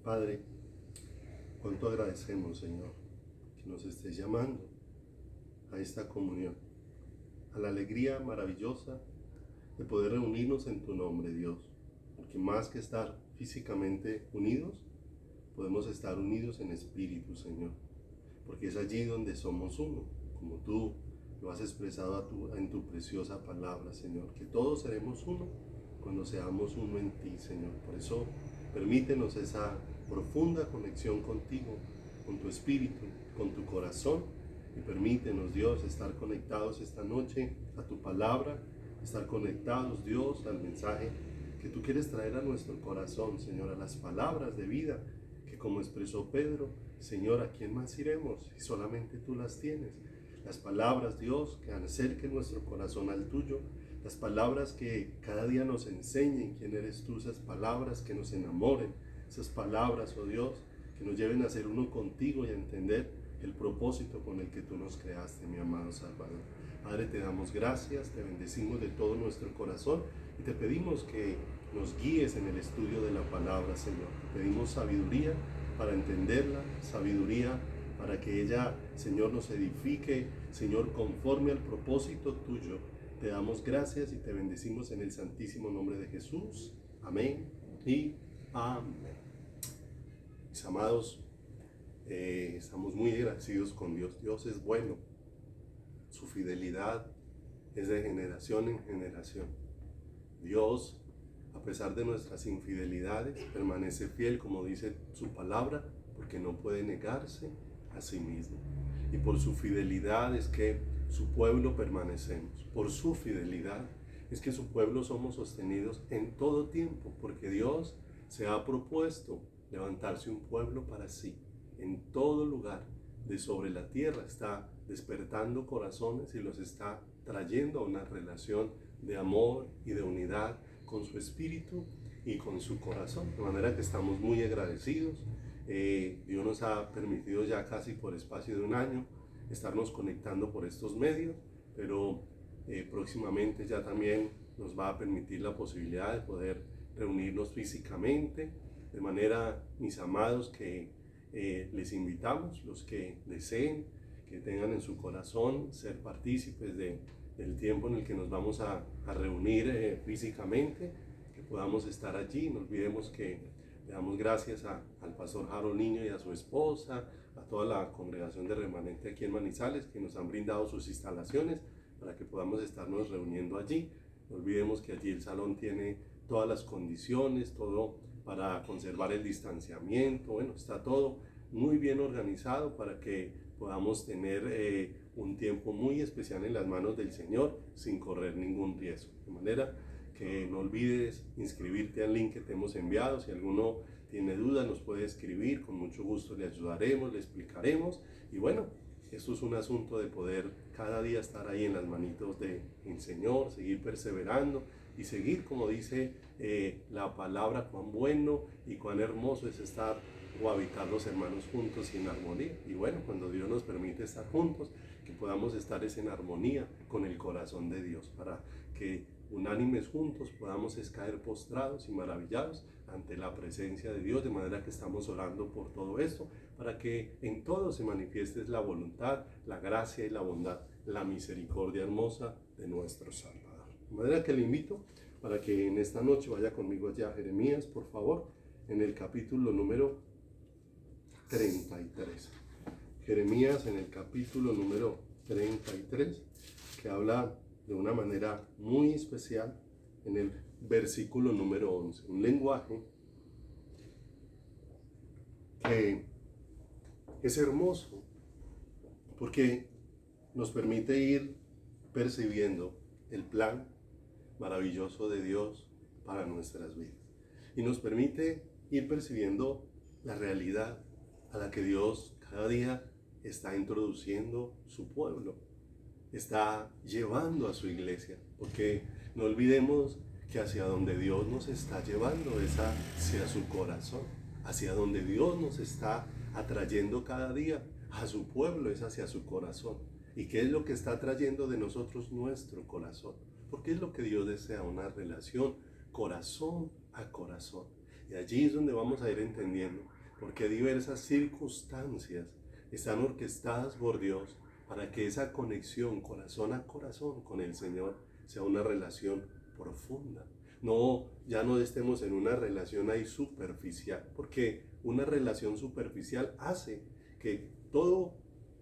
Padre, cuánto agradecemos, Señor, que nos estés llamando a esta comunión, a la alegría maravillosa de poder reunirnos en tu nombre, Dios, porque más que estar físicamente unidos, podemos estar unidos en espíritu, Señor, porque es allí donde somos uno, como tú lo has expresado en tu preciosa palabra, Señor, que todos seremos uno cuando seamos uno en ti, Señor. Por eso, permítenos esa profunda conexión contigo, con tu espíritu, con tu corazón, y permítenos, Dios, estar conectados esta noche a tu palabra, estar conectados, Dios, al mensaje que tú quieres traer a nuestro corazón, Señor, a las palabras de vida, que como expresó Pedro, Señor, ¿a quién más iremos si solamente tú las tienes? Las palabras, Dios, que acerquen nuestro corazón al tuyo, las palabras que cada día nos enseñen quién eres tú, esas palabras que nos enamoren, esas palabras, oh Dios, que nos lleven a ser uno contigo y a entender el propósito con el que tú nos creaste, mi amado Salvador. Padre, te damos gracias, te bendecimos de todo nuestro corazón y te pedimos que nos guíes en el estudio de la palabra, Señor. Te pedimos sabiduría para entenderla, sabiduría para que ella, Señor, nos edifique, Señor, conforme al propósito tuyo. Te damos gracias y te bendecimos en el santísimo nombre de Jesús. Amén y amén. Mis amados, estamos muy agradecidos con Dios. Dios es bueno. Su fidelidad es de generación en generación. Dios, a pesar de nuestras infidelidades, permanece fiel, como dice su palabra, porque no puede negarse a sí mismo. Y por su fidelidad es que su pueblo permanecemos. Por su fidelidad es que su pueblo somos sostenidos en todo tiempo, porque Dios se ha propuesto levantarse un pueblo para sí. En todo lugar de sobre la tierra está despertando corazones y los está trayendo a una relación de amor y de unidad con su espíritu y con su corazón. De manera que estamos muy agradecidos. Dios nos ha permitido ya casi por espacio de un año estarnos conectando por estos medios, pero próximamente ya también nos va a permitir la posibilidad de poder reunirnos físicamente. De manera, mis amados, que les invitamos, los que deseen, que tengan en su corazón ser partícipes del tiempo en el que nos vamos a reunir físicamente, que podamos estar allí. No olvidemos que le damos gracias al pastor Harold Niño y a su esposa, a toda la congregación de remanente aquí en Manizales, que nos han brindado sus instalaciones para que podamos estarnos reuniendo allí. No olvidemos que allí el salón tiene todas las condiciones, todo para conservar el distanciamiento. Bueno, está todo muy bien organizado para que podamos tener un tiempo muy especial en las manos del Señor sin correr ningún riesgo. De manera que no olvides inscribirte al link que te hemos enviado. Si alguno tiene dudas nos puede escribir, con mucho gusto le ayudaremos, le explicaremos. Y bueno, esto es un asunto de poder cada día estar ahí en las manitos del Señor, seguir perseverando y seguir, como dice la palabra, cuán bueno y cuán hermoso es estar o habitar los hermanos juntos y en armonía. Y bueno, cuando Dios nos permite estar juntos, que podamos estar en armonía con el corazón de Dios, para que unánimes juntos podamos caer postrados y maravillados ante la presencia de Dios. De manera que estamos orando por todo esto, para que en todo se manifieste la voluntad, la gracia y la bondad, la misericordia hermosa de nuestro Salvador. De manera que le invito para que en esta noche vaya conmigo allá a Jeremías, por favor, en el capítulo número 33. Jeremías en el capítulo número 33, que habla de una manera muy especial en el versículo número 11, un lenguaje que es hermoso porque nos permite ir percibiendo el plan maravilloso de Dios para nuestras vidas y nos permite ir percibiendo la realidad a la que Dios cada día está introduciendo su pueblo, está llevando a su iglesia, porque no olvidemos que hacia donde Dios nos está llevando es hacia su corazón, hacia donde Dios nos está atrayendo cada día a su pueblo, es hacia su corazón. ¿Y qué es lo que está atrayendo de nosotros nuestro corazón? Porque es lo que Dios desea, una relación corazón a corazón. Y allí es donde vamos a ir entendiendo porque diversas circunstancias están orquestadas por Dios para que esa conexión corazón a corazón con el Señor sea una relación profunda. No, ya no estemos en una relación ahí superficial, porque una relación superficial hace que todo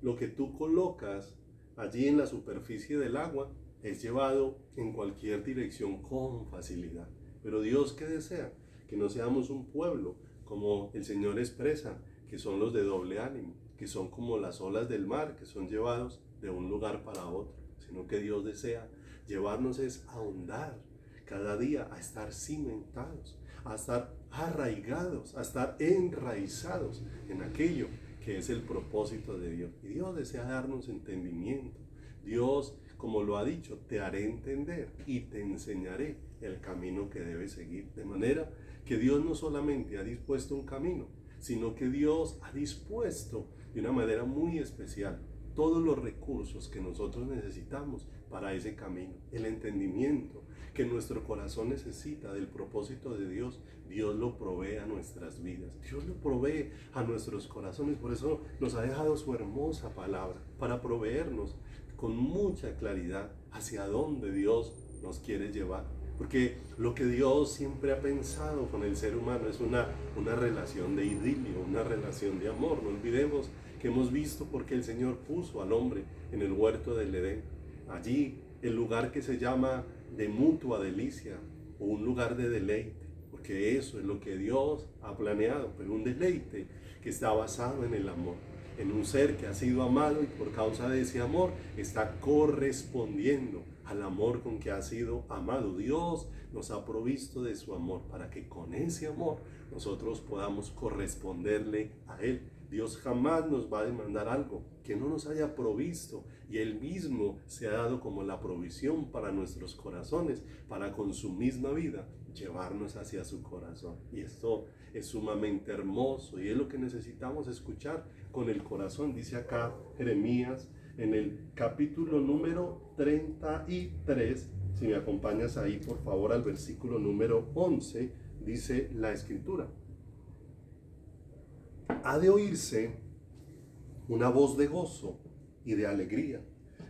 lo que tú colocas allí en la superficie del agua es llevado en cualquier dirección con facilidad. Pero Dios, ¿qué desea? Que no seamos un pueblo, como el Señor expresa, que son los de doble ánimo, que son como las olas del mar, que son llevados de un lugar para otro, sino que Dios desea llevarnos es a ahondar cada día, a estar cimentados, a estar arraigados, a estar enraizados en aquello que es el propósito de Dios. Y Dios desea darnos entendimiento. Dios, como lo ha dicho, te haré entender y te enseñaré el camino que debes seguir. De manera que Dios no solamente ha dispuesto un camino, sino que Dios ha dispuesto de una manera muy especial todos los recursos que nosotros necesitamos para ese camino. El entendimiento que nuestro corazón necesita del propósito de Dios, Dios lo provee a nuestras vidas. Dios lo provee a nuestros corazones. Por eso nos ha dejado su hermosa palabra, para proveernos con mucha claridad hacia dónde Dios nos quiere llevar. Porque lo que Dios siempre ha pensado con el ser humano es una relación de idilio, una relación de amor. No olvidemos que hemos visto porque el Señor puso al hombre en el huerto del Edén. Allí, el lugar que se llama de mutua delicia o un lugar de deleite, porque eso es lo que Dios ha planeado, pero un deleite que está basado en el amor, en un ser que ha sido amado y por causa de ese amor está correspondiendo al amor con que ha sido amado. Dios nos ha provisto de su amor para que con ese amor nosotros podamos corresponderle a Él. Dios jamás nos va a demandar algo que no nos haya provisto, y Él mismo se ha dado como la provisión para nuestros corazones, para con su misma vida llevarnos hacia su corazón. Y esto es sumamente hermoso y es lo que necesitamos escuchar con el corazón. Dice acá Jeremías en el capítulo número 33, si me acompañas ahí por favor al versículo número 11, dice la escritura: ha de oírse una voz de gozo y de alegría,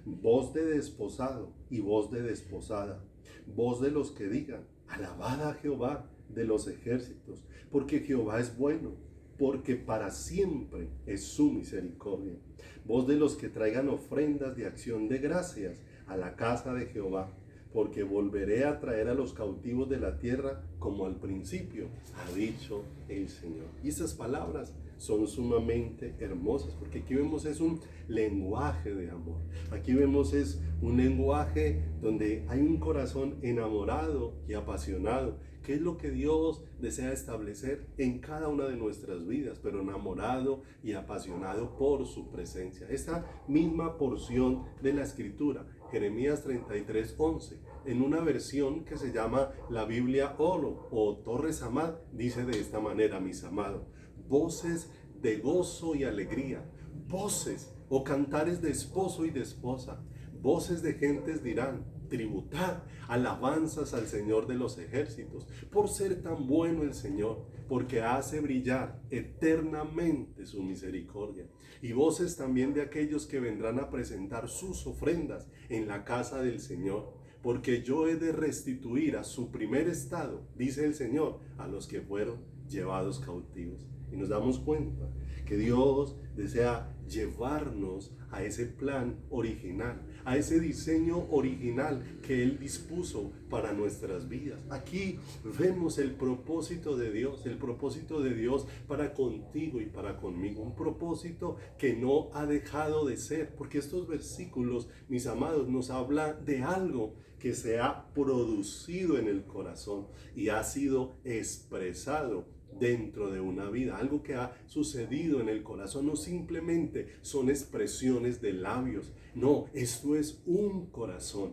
voz de desposado y voz de desposada, voz de los que digan: alabad a Jehová de los ejércitos, porque Jehová es bueno, porque para siempre es su misericordia. Voz de los que traigan ofrendas de acción de gracias a la casa de Jehová, porque volveré a traer a los cautivos de la tierra como al principio, ha dicho el Señor. Y estas palabras son sumamente hermosas, porque aquí vemos es un lenguaje de amor. Aquí vemos es un lenguaje donde hay un corazón enamorado y apasionado, que es lo que Dios desea establecer en cada una de nuestras vidas, pero enamorado y apasionado por su presencia. Esta misma porción de la escritura, Jeremías 33:11, en una versión que se llama la Biblia Olo o Torres Amad, dice de esta manera: mis amados, voces de gozo y alegría, voces o cantares de esposo y de esposa, voces de gentes dirán: tributad alabanzas al Señor de los ejércitos, por ser tan bueno el Señor, porque hace brillar eternamente su misericordia. Y voces también de aquellos que vendrán a presentar sus ofrendas en la casa del Señor, porque yo he de restituir a su primer estado, dice el Señor, a los que fueron llevados cautivos. Y nos damos cuenta que Dios desea llevarnos a ese plan original, a ese diseño original que Él dispuso para nuestras vidas. Aquí vemos el propósito de Dios para contigo y para conmigo, un propósito que no ha dejado de ser, porque estos versículos, mis amados, nos hablan de algo que se ha producido en el corazón y ha sido expresado dentro de una vida, algo que ha sucedido en el corazón. No simplemente son expresiones de labios, no, esto es un corazón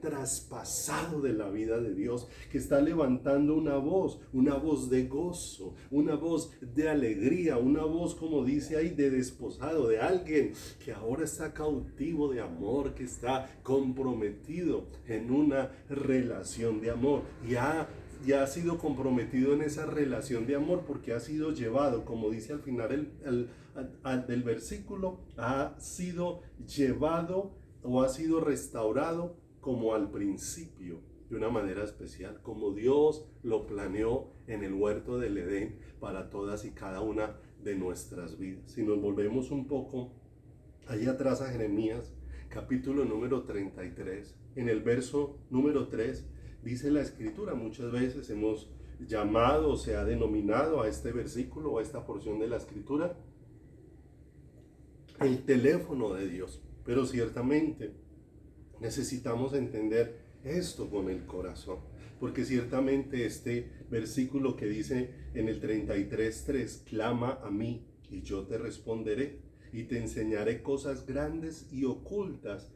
traspasado de la vida de Dios, que está levantando una voz de gozo, una voz de alegría, una voz, como dice ahí, de desposado, de alguien que ahora está cautivo de amor, que está comprometido en una relación de amor y ha ya ha sido comprometido en esa relación de amor porque ha sido llevado, como dice al final del versículo, ha sido llevado o ha sido restaurado como al principio, de una manera especial, como Dios lo planeó en el huerto del Edén para todas y cada una de nuestras vidas. Si nos volvemos un poco ahí atrás a Jeremías, capítulo número 33, en el verso número 3, dice la escritura, muchas veces hemos llamado o se ha denominado a este versículo o a esta porción de la escritura el teléfono de Dios, pero ciertamente necesitamos entender esto con el corazón, porque ciertamente este versículo que dice en el 33:3, clama a mí y yo te responderé y te enseñaré cosas grandes y ocultas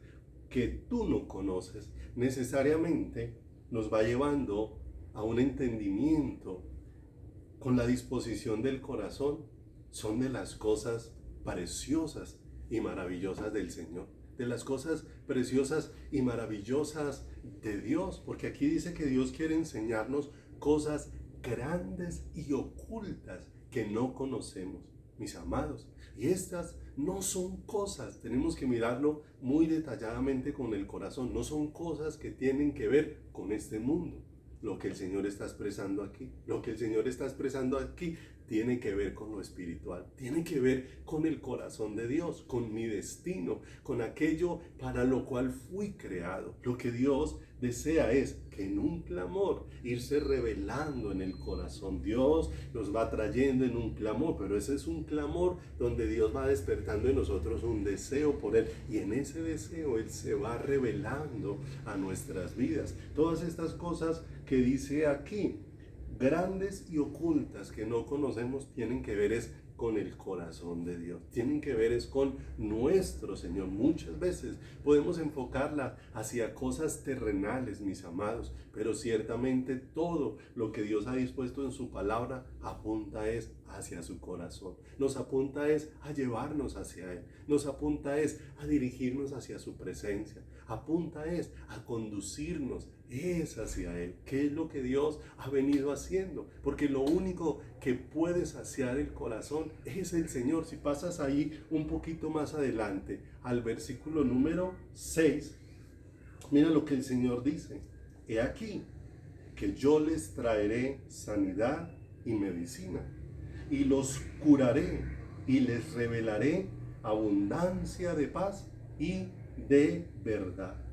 que tú no conoces, necesariamente nos va llevando a un entendimiento con la disposición del corazón. Son de las cosas preciosas y maravillosas del Señor, de las cosas preciosas y maravillosas de Dios, porque aquí dice que Dios quiere enseñarnos cosas grandes y ocultas que no conocemos, mis amados. Y estas no son cosas, tenemos que mirarlo muy detalladamente con el corazón, no son cosas que tienen que ver con este mundo. Lo que el Señor está expresando aquí, lo que el Señor está expresando aquí tiene que ver con lo espiritual, tiene que ver con el corazón de Dios, con mi destino, con aquello para lo cual fui creado. Lo que Dios desea es que en un clamor irse revelando en el corazón. Dios nos va trayendo en un clamor, pero ese es un clamor donde Dios va despertando en nosotros un deseo por Él, y en ese deseo Él se va revelando a nuestras vidas. Todas estas cosas que dice aquí, grandes y ocultas que no conocemos, tienen que ver es con el corazón de Dios, tienen que ver es con nuestro Señor. Muchas veces podemos enfocarla hacia cosas terrenales, mis amados, pero ciertamente todo lo que Dios ha dispuesto en su palabra apunta es hacia su corazón, nos apunta es a llevarnos hacia Él, nos apunta es a dirigirnos hacia su presencia, apunta es a conducirnos es hacia Él. ¿Qué es lo que Dios ha venido haciendo? Porque lo único que puede saciar el corazón es el Señor. Si pasas ahí un poquito más adelante al versículo número 6, mira lo que el Señor dice: he aquí que yo les traeré sanidad y medicina, y los curaré y les revelaré abundancia de paz y de verdad.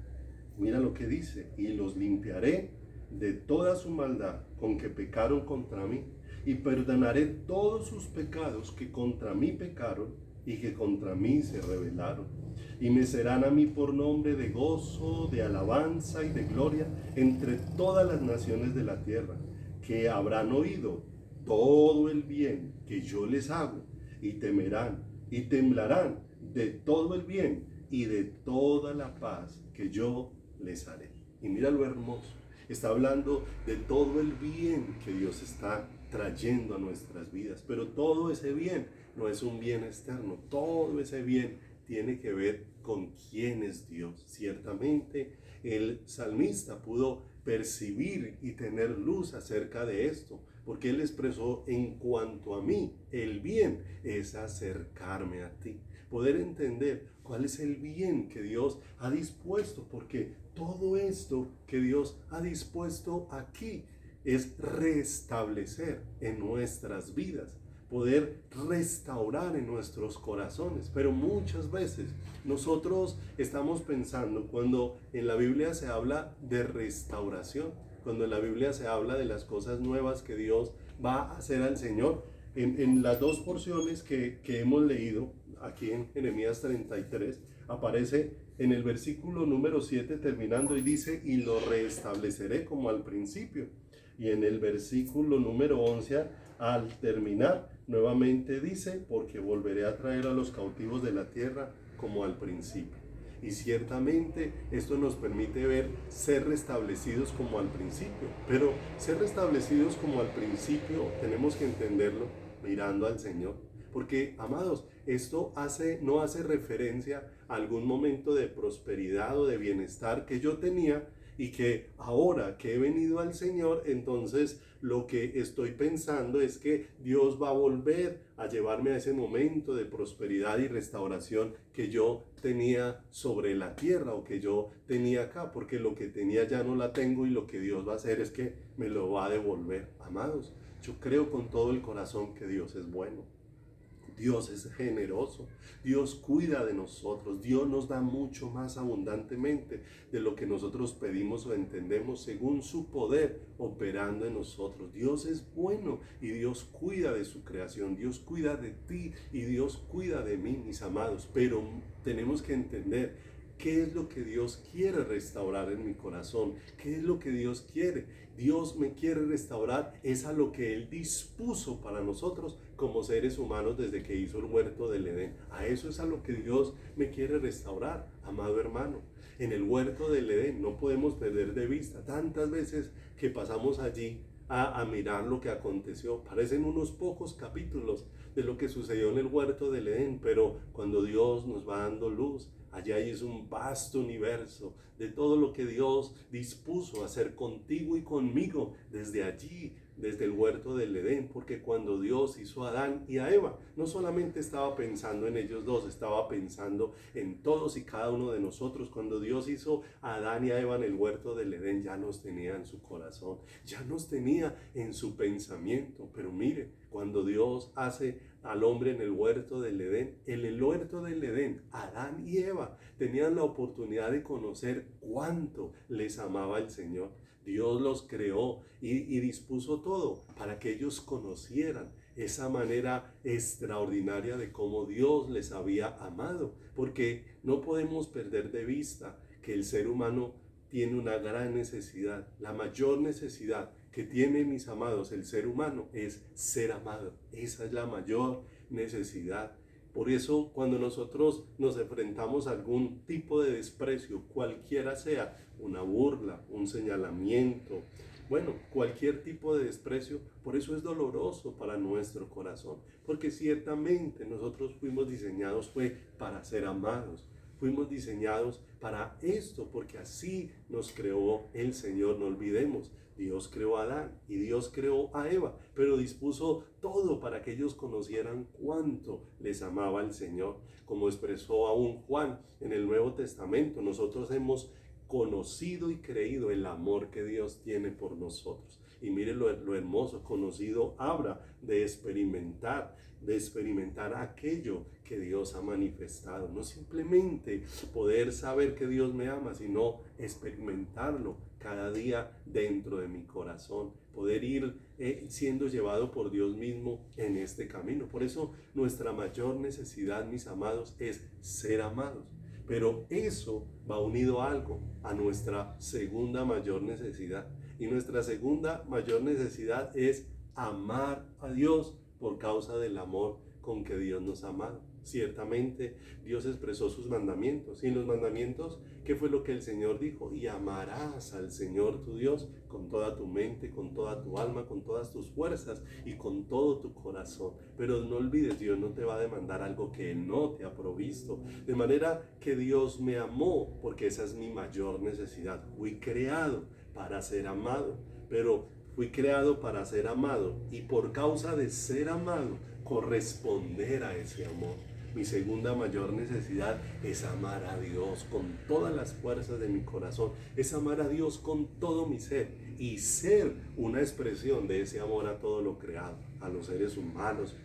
Mira lo que dice: y los limpiaré de toda su maldad con que pecaron contra mí, y perdonaré todos sus pecados que contra mí pecaron y que contra mí se rebelaron. Y me serán a mí por nombre de gozo, de alabanza y de gloria entre todas las naciones de la tierra, que habrán oído todo el bien que yo les hago, y temerán y temblarán de todo el bien y de toda la paz que yo les haré. Y mira lo hermoso, está hablando de todo el bien que Dios está trayendo a nuestras vidas, pero todo ese bien no es un bien externo, todo ese bien tiene que ver con quién es Dios. Ciertamente el salmista pudo percibir y tener luz acerca de esto, porque él expresó: en cuanto a mí, el bien es acercarme a ti. Poder entender cuál es el bien que Dios ha dispuesto, porque todo esto que Dios ha dispuesto aquí es restablecer en nuestras vidas, poder restaurar en nuestros corazones. Pero muchas veces nosotros estamos pensando, cuando en la Biblia se habla de restauración, cuando en la Biblia se habla de las cosas nuevas que Dios va a hacer al Señor, en las dos porciones que hemos leído aquí en Jeremías 33, aparece en el versículo número 7 terminando y dice: y lo restableceré como al principio. Y en el versículo número 11 al terminar nuevamente dice: porque volveré a traer a los cautivos de la tierra como al principio. Y ciertamente esto nos permite ver ser restablecidos como al principio, pero ser restablecidos como al principio tenemos que entenderlo mirando al Señor, porque, amados, esto no hace referencia a algún momento de prosperidad o de bienestar que yo tenía y que ahora que he venido al Señor, entonces lo que estoy pensando es que Dios va a volver a llevarme a ese momento de prosperidad y restauración que yo tenía sobre la tierra o que yo tenía acá, porque lo que tenía ya no la tengo y lo que Dios va a hacer es que me lo va a devolver. Amados, yo creo con todo el corazón que Dios es bueno. Dios es generoso, Dios cuida de nosotros, Dios nos da mucho más abundantemente de lo que nosotros pedimos o entendemos según su poder operando en nosotros. Dios es bueno y Dios cuida de su creación, Dios cuida de ti y Dios cuida de mí, mis amados, pero tenemos que entender ¿qué es lo que Dios quiere restaurar en mi corazón? ¿Qué es lo que Dios quiere? Dios me quiere restaurar es a lo que Él dispuso para nosotros como seres humanos desde que hizo el huerto del Edén. A eso es a lo que Dios me quiere restaurar, amado hermano. En el huerto del Edén no podemos perder de vista tantas veces que pasamos allí a mirar lo que aconteció. Parecen unos pocos capítulos de lo que sucedió en el huerto del Edén, pero cuando Dios nos va dando luz, allá es un vasto universo de todo lo que Dios dispuso hacer contigo y conmigo desde allí, desde el huerto del Edén, porque cuando Dios hizo a Adán y a Eva, no solamente estaba pensando en ellos dos, estaba pensando en todos y cada uno de nosotros. Cuando Dios hizo a Adán y a Eva en el huerto del Edén, ya nos tenía en su corazón, ya nos tenía en su pensamiento. Pero mire, cuando Dios hace al hombre en el huerto del Edén, en el huerto del Edén, Adán y Eva tenían la oportunidad de conocer cuánto les amaba el Señor. Dios los creó y dispuso todo para que ellos conocieran esa manera extraordinaria de cómo Dios les había amado, porque no podemos perder de vista que el ser humano tiene una gran necesidad. La mayor necesidad que tiene, mis amados, el ser humano es ser amado. Esa es la mayor necesidad. Por eso, cuando nosotros nos enfrentamos a algún tipo de desprecio, cualquiera sea, una burla, un señalamiento, bueno, cualquier tipo de desprecio, por eso es doloroso para nuestro corazón, porque ciertamente nosotros fuimos diseñados para ser amados. Fuimos diseñados para esto, porque así nos creó el Señor. No olvidemos, Dios creó a Adán y Dios creó a Eva, pero dispuso todo para que ellos conocieran cuánto les amaba el Señor. Como expresó aún Juan en el Nuevo Testamento, nosotros hemos conocido y creído el amor que Dios tiene por nosotros. Y mire lo hermoso, conocido habla de experimentar aquello que Dios ha manifestado. No simplemente poder saber que Dios me ama, sino experimentarlo cada día dentro de mi corazón. Poder ir siendo llevado por Dios mismo en este camino. Por eso nuestra mayor necesidad, mis amados, es ser amados. Pero eso va unido a algo, a nuestra segunda mayor necesidad. Y nuestra segunda mayor necesidad es amar a Dios por causa del amor con que Dios nos ha amado. Ciertamente Dios expresó sus mandamientos. Y en los mandamientos, ¿qué fue lo que el Señor dijo? Y amarás al Señor tu Dios con toda tu mente, con toda tu alma, con todas tus fuerzas y con todo tu corazón. Pero no olvides, Dios no te va a demandar algo que Él no te ha provisto. De manera que Dios me amó, porque esa es mi mayor necesidad. Fui creado para ser amado, pero fui creado para ser amado y por causa de ser amado, corresponder a ese amor. Mi segunda mayor necesidad es amar a Dios con todas las fuerzas de mi corazón, es amar a Dios con todo mi ser y ser una expresión de ese amor a todo lo creado, a los seres humanos,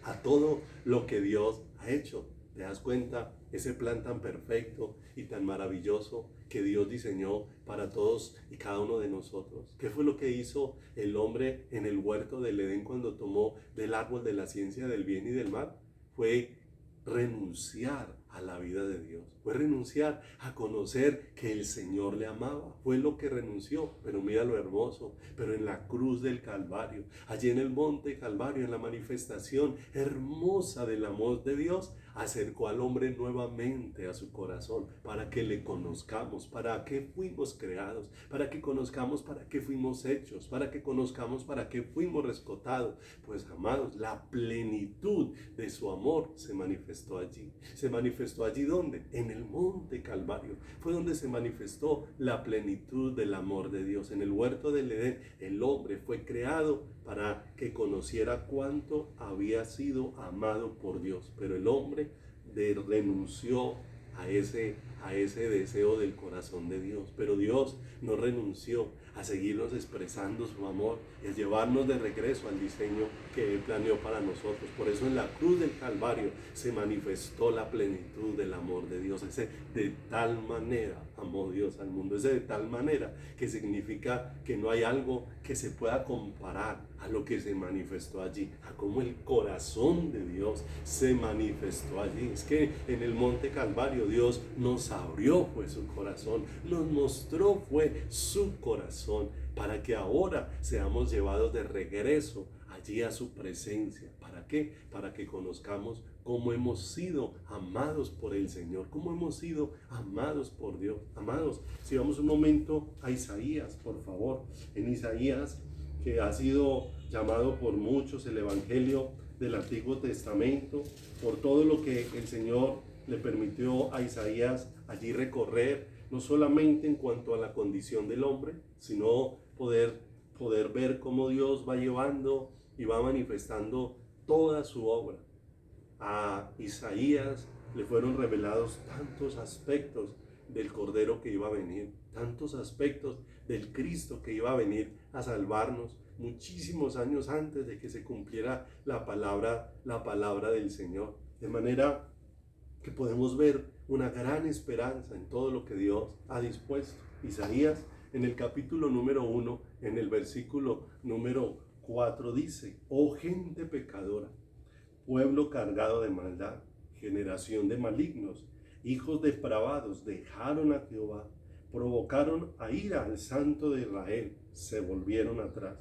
a todo lo que Dios ha hecho. ¿Te das cuenta? Ese plan tan perfecto y tan maravilloso que Dios diseñó para todos y cada uno de nosotros. ¿Qué fue lo que hizo el hombre en el huerto del Edén cuando tomó del árbol de la ciencia del bien y del mal? Fue renunciar a la vida de Dios, fue renunciar a conocer que el Señor le amaba, fue lo que renunció. Pero mira lo hermoso, pero en la cruz del Calvario, allí en el monte Calvario, en la manifestación hermosa del amor de Dios, acercó al hombre nuevamente a su corazón para que le conozcamos, para qué fuimos creados, para que conozcamos para qué fuimos hechos, para que conozcamos para qué fuimos rescatados. Pues amados, la plenitud de su amor se manifestó allí, se manifestó manifestó allí, ¿dónde? En el monte Calvario. Fue donde se manifestó la plenitud del amor de Dios. En el huerto del Edén, el hombre fue creado para que conociera cuánto había sido amado por Dios. Pero el hombre renunció a ese deseo del corazón de Dios. Pero Dios no renunció a seguirnos expresando su amor y a llevarnos de regreso al diseño que Él planeó para nosotros. Por eso en la cruz del Calvario se manifestó la plenitud del amor de Dios. Ese de tal manera amó Dios al mundo. Ese de tal manera que significa que no hay algo que se pueda comparar a lo que se manifestó allí, a cómo el corazón de Dios se manifestó allí. Es que en el monte Calvario Dios nos abrió fue su corazón, nos mostró fue su corazón, para que ahora seamos llevados de regreso allí a su presencia. ¿Para qué? Para que conozcamos cómo hemos sido amados por el Señor, cómo hemos sido amados por Dios. Amados, si vamos un momento a Isaías, por favor. En Isaías, que ha sido llamado por muchos el Evangelio del Antiguo Testamento, por todo lo que el Señor le permitió a Isaías allí recorrer, no solamente en cuanto a la condición del hombre, sino poder ver cómo Dios va llevando y va manifestando toda su obra. A Isaías le fueron revelados tantos aspectos del Cordero que iba a venir, tantos aspectos del Cristo que iba a venir a salvarnos muchísimos años antes de que se cumpliera la palabra del Señor. De manera que podemos ver una gran esperanza en todo lo que Dios ha dispuesto. Isaías, en el capítulo número 1, en el versículo número 4, dice: oh gente pecadora, pueblo cargado de maldad, generación de malignos, hijos depravados, dejaron a Jehová, provocaron a ira al Santo de Israel, se volvieron atrás.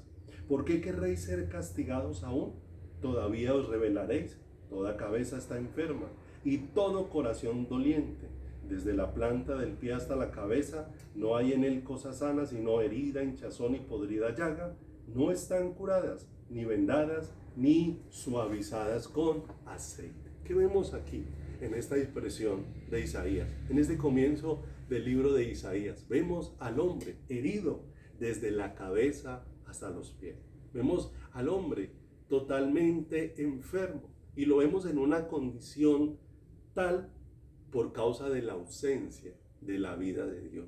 ¿Por qué querréis ser castigados aún? Todavía os rebelaréis. Toda cabeza está enferma y todo corazón doliente. Desde la planta del pie hasta la cabeza no hay en él cosa sana, sino herida, hinchazón y podrida llaga. No están curadas, ni vendadas, ni suavizadas con aceite. ¿Qué vemos aquí en esta expresión de Isaías? En este comienzo del libro de Isaías vemos al hombre herido desde la cabeza hasta los pies. Vemos al hombre totalmente enfermo y lo vemos en una condición tal por causa de la ausencia de la vida de Dios.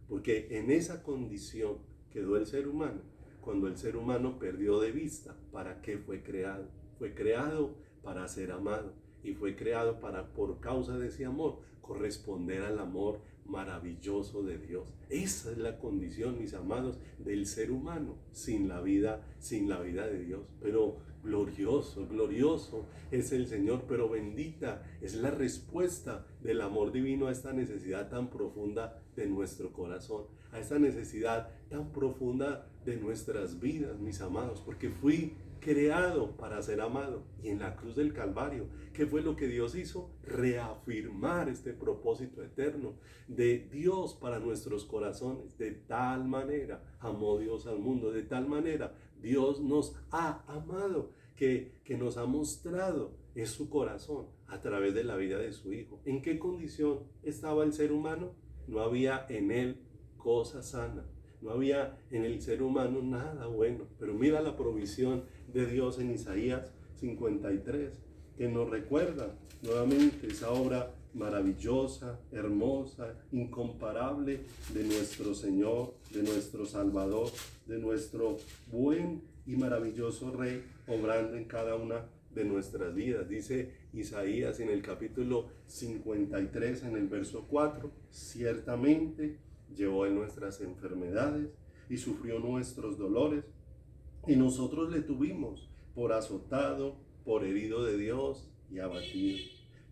Porque en esa condición quedó el ser humano cuando el ser humano perdió de vista para qué fue creado. Fue creado para ser amado y fue creado para, por causa de ese amor, corresponder al amor maravilloso de Dios. Esa es la condición, mis amados, del ser humano sin la vida de Dios. Pero glorioso es el Señor, pero bendita es la respuesta del amor divino a esta necesidad tan profunda de nuestro corazón, a esta necesidad tan profunda de nuestras vidas, mis amados, porque fui creado para ser amado. Y en la cruz del Calvario, ¿qué fue lo que Dios hizo? Reafirmar este propósito eterno de Dios para nuestros corazones. De tal manera amó Dios al mundo, de tal manera Dios nos ha amado, que nos ha mostrado es su corazón a través de la vida de su Hijo. ¿En qué condición estaba el ser humano? No había en él cosa sana, no había en el ser humano nada bueno. Pero mira la provisión de Dios en Isaías 53, que nos recuerda nuevamente esa obra maravillosa, hermosa, incomparable de nuestro Señor, de nuestro Salvador, de nuestro buen y maravilloso Rey, obrando en cada una de nuestras vidas. Dice Isaías en el capítulo 53, en el verso 4, ciertamente llevó en nuestras enfermedades y sufrió nuestros dolores, y nosotros le tuvimos por azotado, por herido de Dios y abatido.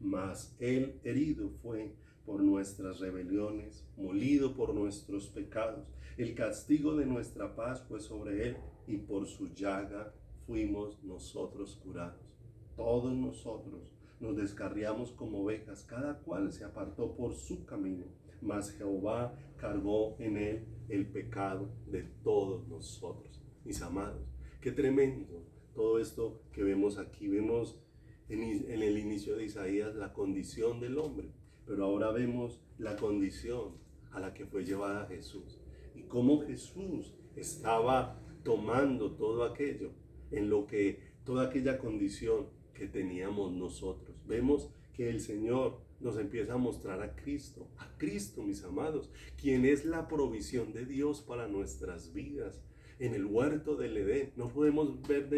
Mas él herido fue por nuestras rebeliones, molido por nuestros pecados. El castigo de nuestra paz fue sobre él, y por su llaga fuimos nosotros curados. Todos nosotros nos descarriamos como ovejas, cada cual se apartó por su camino, mas Jehová cargó en él el pecado de todos nosotros. Mis amados, qué tremendo todo esto que vemos aquí. Vemos en el inicio de Isaías la condición del hombre, pero ahora vemos la condición a la que fue llevada Jesús y cómo Jesús estaba tomando todo aquello en lo que toda aquella condición que teníamos nosotros. Vemos que el Señor nos empieza a mostrar a Cristo, mis amados, quien es la provisión de Dios para nuestras vidas. En el huerto del Edén, no podemos perder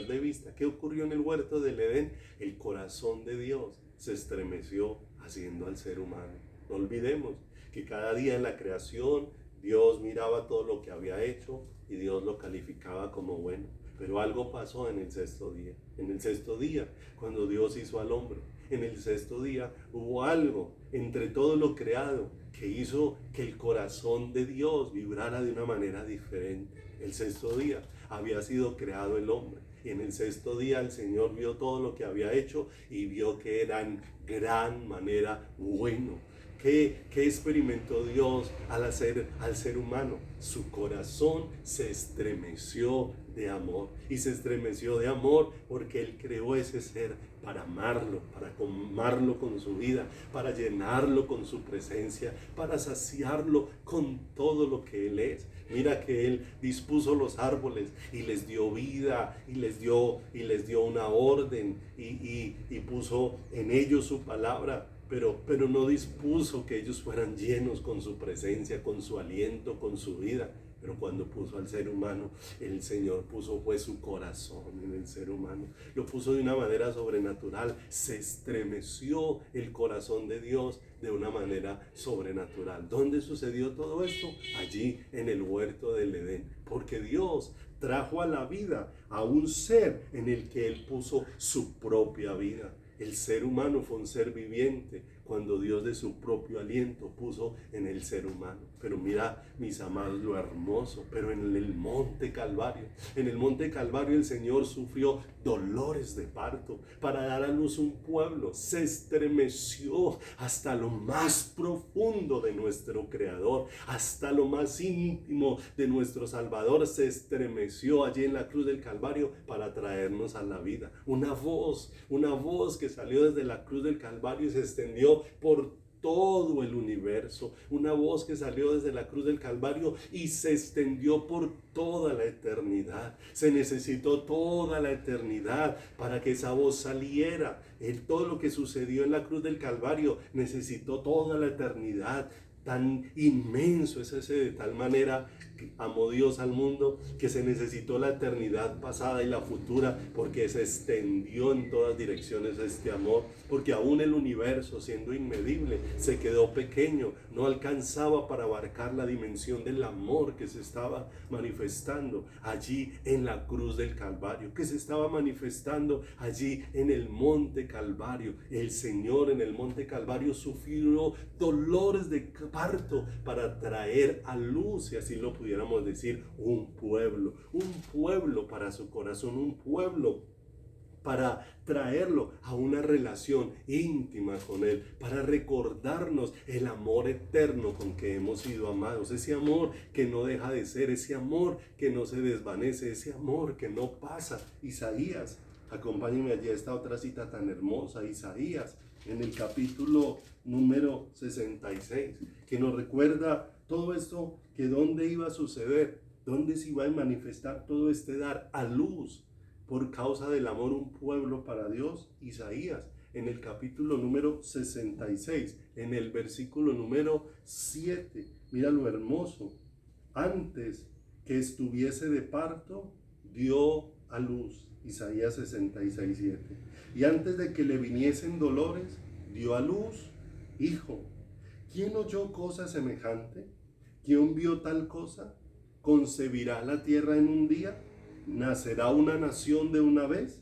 de vista qué ocurrió en el huerto del Edén. El corazón de Dios se estremeció haciendo al ser humano. No olvidemos que cada día en la creación Dios miraba todo lo que había hecho y Dios lo calificaba como bueno. Pero algo pasó en el sexto día. En el sexto día, cuando Dios hizo al hombre, en el sexto día hubo algo entre todo lo creado que hizo que el corazón de Dios vibrara de una manera diferente. El sexto día había sido creado el hombre. Y en el sexto día el Señor vio todo lo que había hecho y vio que era en gran manera bueno. ¿Qué experimentó Dios al hacer al ser humano? Su corazón se estremeció de amor. Y se estremeció de amor porque Él creó ese ser para amarlo, para amarlo con su vida, para llenarlo con su presencia, para saciarlo con todo lo que Él es. Mira que Él dispuso los árboles y les dio vida y les dio una orden y puso en ellos su palabra. Pero no dispuso que ellos fueran llenos con su presencia, con su aliento, con su vida. Pero cuando puso al ser humano, el Señor fue su corazón en el ser humano. Lo puso de una manera sobrenatural. Se estremeció el corazón de Dios de una manera sobrenatural. ¿Dónde sucedió todo esto? Allí en el huerto del Edén. Porque Dios trajo a la vida a un ser en el que Él puso su propia vida. El ser humano fue un ser viviente cuando Dios de su propio aliento puso en el ser humano. Pero mira, mis amados, lo hermoso, pero en el monte Calvario, el Señor sufrió dolores de parto para dar a luz un pueblo. Se estremeció hasta lo más profundo de nuestro Creador, hasta lo más íntimo de nuestro Salvador. Se estremeció allí en la cruz del Calvario para traernos a la vida. Una voz que salió desde la cruz del Calvario y se extendió por todo el universo. Una voz que salió desde la cruz del Calvario y se extendió por toda la eternidad. Se necesitó toda la eternidad para que esa voz saliera. Todo lo que sucedió en la cruz del Calvario necesitó toda la eternidad. Tan inmenso es ese, de tal manera que amó Dios al mundo, que se necesitó la eternidad pasada y la futura, porque se extendió en todas direcciones este amor, porque aún el universo, siendo inmedible, se quedó pequeño, no alcanzaba para abarcar la dimensión del amor que se estaba manifestando allí en la cruz del Calvario, que se estaba manifestando allí en el monte Calvario. El Señor en el monte Calvario sufrió dolores de parto para traer a luz, si así lo pudiéramos decir, un pueblo para su corazón, un pueblo para traerlo a una relación íntima con Él, para recordarnos el amor eterno con que hemos sido amados, ese amor que no deja de ser, ese amor que no se desvanece, ese amor que no pasa. Isaías, acompáñenme allí a esta otra cita tan hermosa, Isaías, en el capítulo número 66, que nos recuerda todo esto, que dónde iba a suceder, dónde se iba a manifestar todo este dar a luz por causa del amor un pueblo para Dios. Isaías, en el capítulo número 66, en el versículo número 7, mira lo hermoso: antes que estuviese de parto, dio a luz. Isaías 66, 7. Y antes de que le viniesen dolores, dio a luz hijo. ¿Quién oyó cosa semejante? ¿Quién vio tal cosa? ¿Concebirá la tierra en un día? ¿Nacerá una nación de una vez?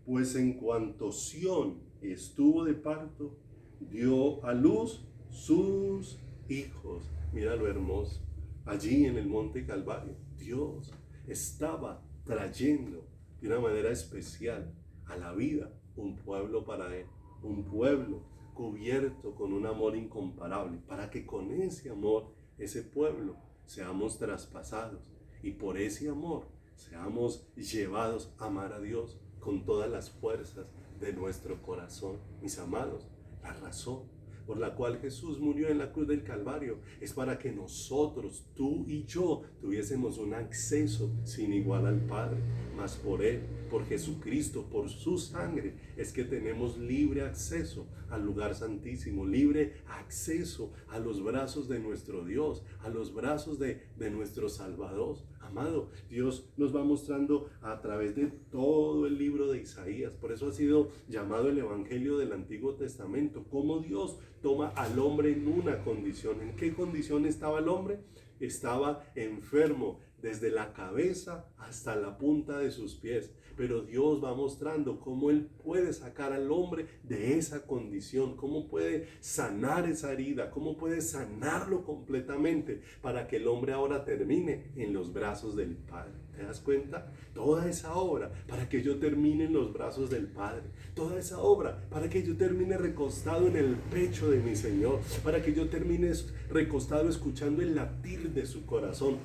Pues en cuanto Sión estuvo de parto, dio a luz sus hijos. Mira lo hermoso. Allí en el monte Calvario, Dios estaba trayendo de una manera especial a la vida un pueblo para Él, un pueblo cubierto con un amor incomparable, para que con ese amor, ese pueblo, seamos traspasados y por ese amor seamos llevados a amar a Dios con todas las fuerzas de nuestro corazón. Mis amados, la razón por la cual Jesús murió en la cruz del Calvario es para que nosotros, tú y yo, tuviésemos un acceso sin igual al Padre. Mas por Él, por Jesucristo, por su sangre, es que tenemos libre acceso al lugar santísimo, libre acceso a los brazos de nuestro Dios, a los brazos de nuestro Salvador. Amado, Dios nos va mostrando a través de todo el libro de Isaías. Por eso ha sido llamado el Evangelio del Antiguo Testamento. Cómo Dios toma al hombre en una condición. ¿En qué condición estaba el hombre? Estaba enfermo desde la cabeza hasta la punta de sus pies. Pero Dios va mostrando cómo Él puede sacar al hombre de esa condición, cómo puede sanar esa herida, cómo puede sanarlo completamente para que el hombre ahora termine en los brazos del Padre. ¿Te das cuenta? Toda esa obra para que yo termine en los brazos del Padre. Toda esa obra para que yo termine recostado en el pecho de mi Señor. Para que yo termine recostado escuchando el latir de su corazón.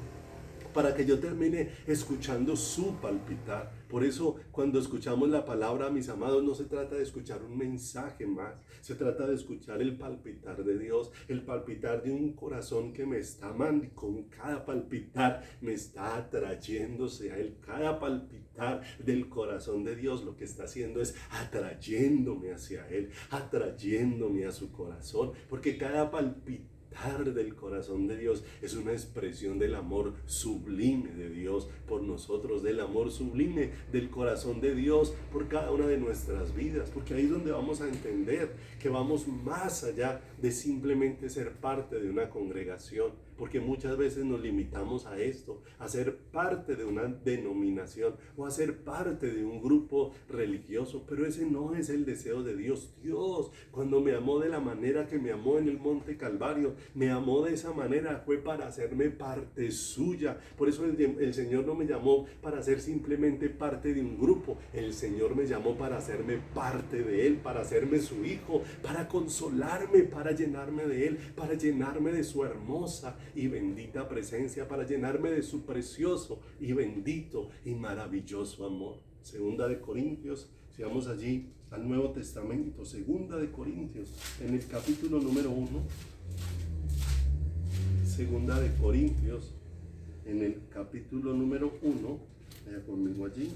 Para que yo termine escuchando su palpitar. Por eso cuando escuchamos la palabra, mis amados, no se trata de escuchar un mensaje más, se trata de escuchar el palpitar de Dios, el palpitar de un corazón que me está amando y con cada palpitar me está atrayéndose a Él. Cada palpitar del corazón de Dios lo que está haciendo es atrayéndome hacia Él, atrayéndome a su corazón, porque cada palpitar del corazón de Dios es una expresión del amor sublime de Dios por nosotros, del amor sublime del corazón de Dios por cada una de nuestras vidas, porque ahí es donde vamos a entender que vamos más allá de simplemente ser parte de una congregación, porque muchas veces nos limitamos a esto, a ser parte de una denominación o a ser parte de un grupo religioso, pero ese no es el deseo de Dios. Dios, cuando me amó de la manera que me amó en el Monte Calvario, me amó de esa manera, fue para hacerme parte suya. Por eso el Señor no me llamó para ser simplemente parte de un grupo, el Señor me llamó para hacerme parte de Él, para hacerme su hijo, para consolarme, para llenarme de Él, para llenarme de su hermosa y bendita presencia, para llenarme de su precioso y bendito y maravilloso amor. Segunda de Corintios, si vamos allí al Nuevo Testamento, Segunda de Corintios, en el capítulo número 1, Segunda de Corintios, en el capítulo número 1, vaya conmigo allí,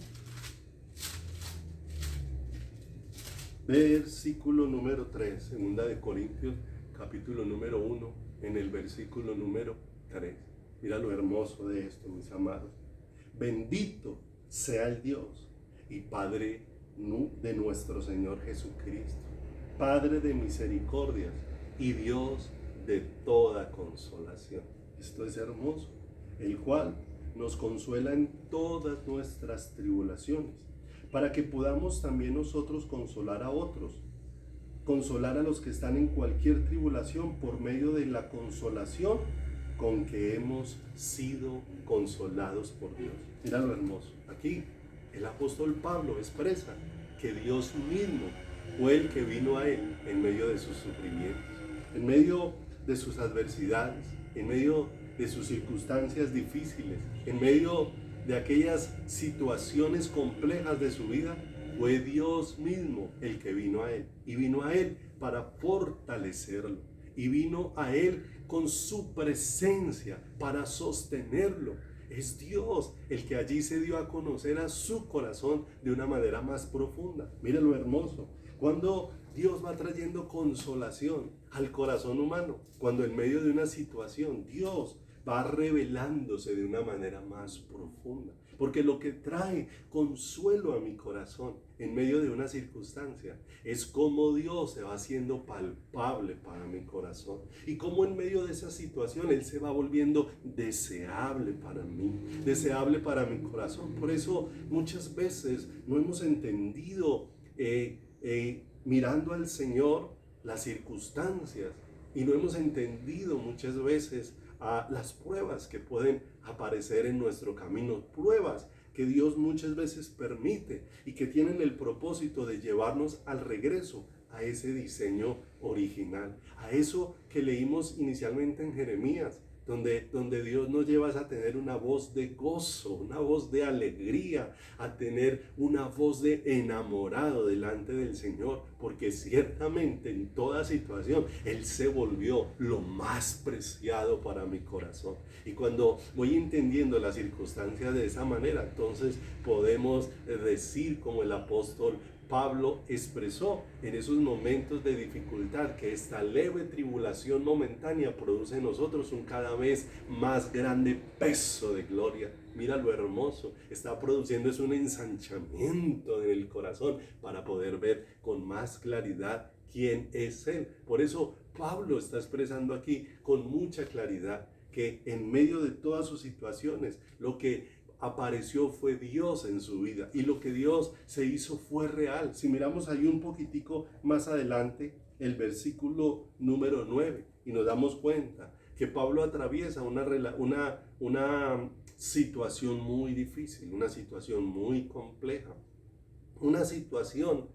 versículo número 3, Segunda de Corintios, capítulo número 1, en el versículo número 3. Mira lo hermoso de esto, mis amados. Bendito sea el Dios y Padre de nuestro Señor Jesucristo, Padre de misericordias y Dios de toda consolación. Esto es hermoso, el cual nos consuela en todas nuestras tribulaciones, para que podamos también nosotros consolar a otros, consolar a los que están en cualquier tribulación por medio de la consolación con que hemos sido consolados por Dios. Mira lo hermoso. Aquí el apóstol Pablo expresa que Dios mismo fue el que vino a él en medio de sus sufrimientos, en medio de sus adversidades, en medio de sus circunstancias difíciles, en medio de aquellas situaciones complejas de su vida. Fue Dios mismo el que vino a él, y vino a él para fortalecerlo, y vino a él con su presencia para sostenerlo. Es Dios el que allí se dio a conocer a su corazón de una manera más profunda. Mira lo hermoso, cuando Dios va trayendo consolación al corazón humano, cuando en medio de una situación Dios va revelándose de una manera más profunda. Porque lo que trae consuelo a mi corazón en medio de una circunstancia es cómo Dios se va haciendo palpable para mi corazón. Y cómo en medio de esa situación Él se va volviendo deseable para mí, deseable para mi corazón. Por eso muchas veces no hemos entendido mirando al Señor las circunstancias, y no hemos entendido muchas veces a las pruebas que pueden aparecer en nuestro camino, pruebas que Dios muchas veces permite y que tienen el propósito de llevarnos al regreso a ese diseño original, a eso que leímos inicialmente en Jeremías, donde Dios nos lleva a tener una voz de gozo, una voz de alegría, a tener una voz de enamorado delante del Señor, porque ciertamente en toda situación Él se volvió lo más preciado para mi corazón. Y cuando voy entendiendo las circunstancias de esa manera, entonces podemos decir como el apóstol Pablo expresó en esos momentos de dificultad que esta leve tribulación momentánea produce en nosotros un cada vez más grande peso de gloria. Mira lo hermoso, está produciendo es un ensanchamiento en el corazón para poder ver con más claridad quién es Él. Por eso Pablo está expresando aquí con mucha claridad que en medio de todas sus situaciones, lo que apareció fue Dios en su vida, y lo que Dios se hizo fue real. Si miramos ahí un poquitico más adelante el versículo número 9, y nos damos cuenta que Pablo atraviesa una situación muy difícil, una situación muy compleja, una situación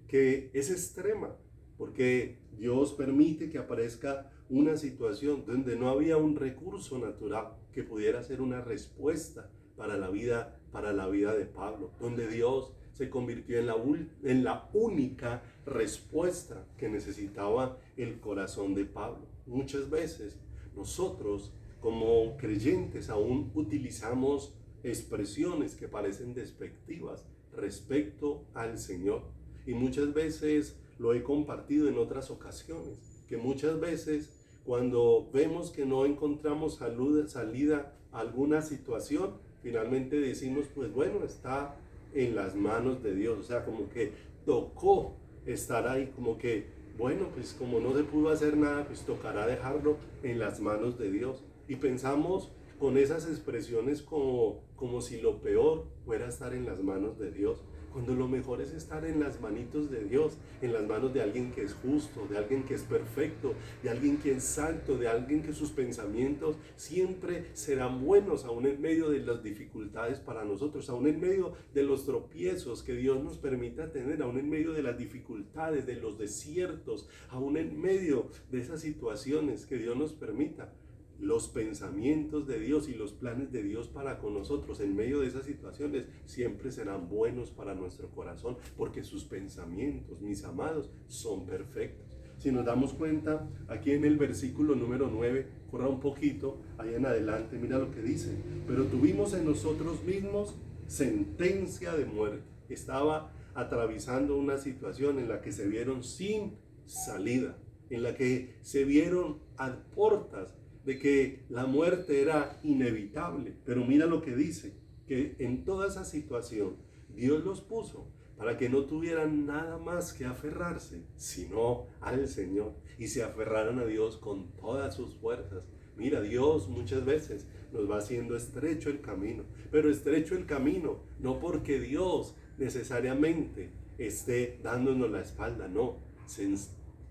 que es extrema, porque Dios permite que aparezca una situación donde no había un recurso natural que pudiera ser una respuesta para la vida de Pablo, donde Dios se convirtió en la única respuesta que necesitaba el corazón de Pablo. Muchas veces nosotros como creyentes aún utilizamos expresiones que parecen despectivas respecto al Señor, y muchas veces lo he compartido en otras ocasiones, que muchas veces cuando vemos que no encontramos salida a alguna situación, finalmente decimos, pues bueno, está en las manos de Dios. O sea, como que tocó estar ahí, como que, bueno, pues como no se pudo hacer nada, pues tocará dejarlo en las manos de Dios. Y pensamos con esas expresiones como si lo peor fuera estar en las manos de Dios, cuando lo mejor es estar en las manitos de Dios, en las manos de alguien que es justo, de alguien que es perfecto, de alguien que es santo, de alguien que sus pensamientos siempre serán buenos, aún en medio de las dificultades para nosotros, aún en medio de los tropiezos que Dios nos permita tener, aún en medio de las dificultades, de los desiertos, aún en medio de esas situaciones que Dios nos permita. Los pensamientos de Dios y los planes de Dios para con nosotros en medio de esas situaciones siempre serán buenos para nuestro corazón, porque sus pensamientos, mis amados, son perfectos. Si nos damos cuenta, aquí en el versículo número 9, corra un poquito, ahí en adelante, mira lo que dice: pero tuvimos en nosotros mismos sentencia de muerte. Estaba atravesando una situación en la que se vieron sin salida, en la que se vieron a puertas de que la muerte era inevitable. Pero mira lo que dice, que en toda esa situación Dios los puso para que no tuvieran nada más que aferrarse, sino al Señor, y se aferraran a Dios con todas sus fuerzas. Mira, Dios muchas veces nos va haciendo estrecho el camino, pero estrecho el camino no porque Dios necesariamente esté dándonos la espalda, no,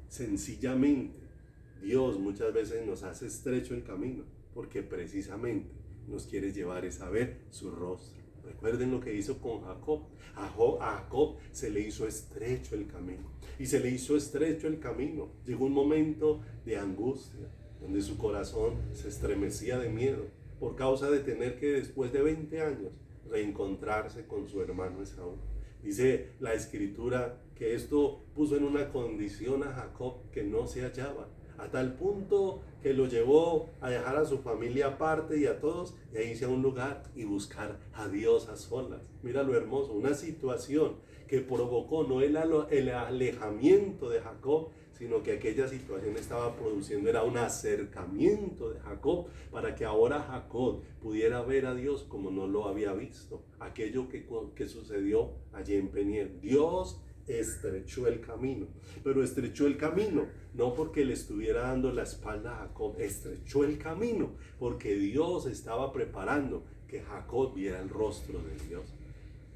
sencillamente Dios muchas veces nos hace estrecho el camino porque precisamente nos quiere llevar a ver su rostro. Recuerden lo que hizo con Jacob. A Jacob se le hizo estrecho el camino, y se le hizo estrecho el camino. Llegó un momento de angustia donde su corazón se estremecía de miedo por causa de tener que, después de 20 años, reencontrarse con su hermano Esaú. Dice la escritura que esto puso en una condición a Jacob que no se hallaba, a tal punto que lo llevó a dejar a su familia aparte y a todos, y a irse a un lugar y buscar a Dios a solas. Mira lo hermoso, una situación que provocó no el alejamiento de Jacob, sino que aquella situación estaba produciendo era un acercamiento de Jacob, para que ahora Jacob pudiera ver a Dios como no lo había visto. Aquello que sucedió allí en Peniel. Dios estrechó el camino, pero estrechó el camino no porque le estuviera dando la espalda a Jacob, estrechó el camino porque Dios estaba preparando que Jacob viera el rostro de Dios.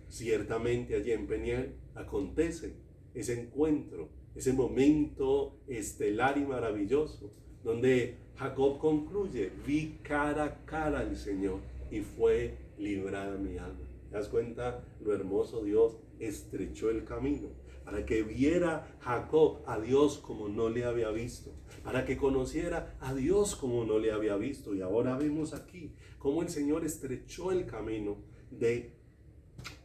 Ciertamente allí en Peniel acontece ese encuentro, ese momento estelar y maravilloso, donde Jacob concluye: vi cara a cara al Señor y fue librada mi alma. ¿Te das cuenta lo hermoso Dios estrechó el camino, para que viera Jacob a Dios como no le había visto, para que conociera a Dios como no le había visto. Y ahora vemos aquí cómo el Señor estrechó el camino de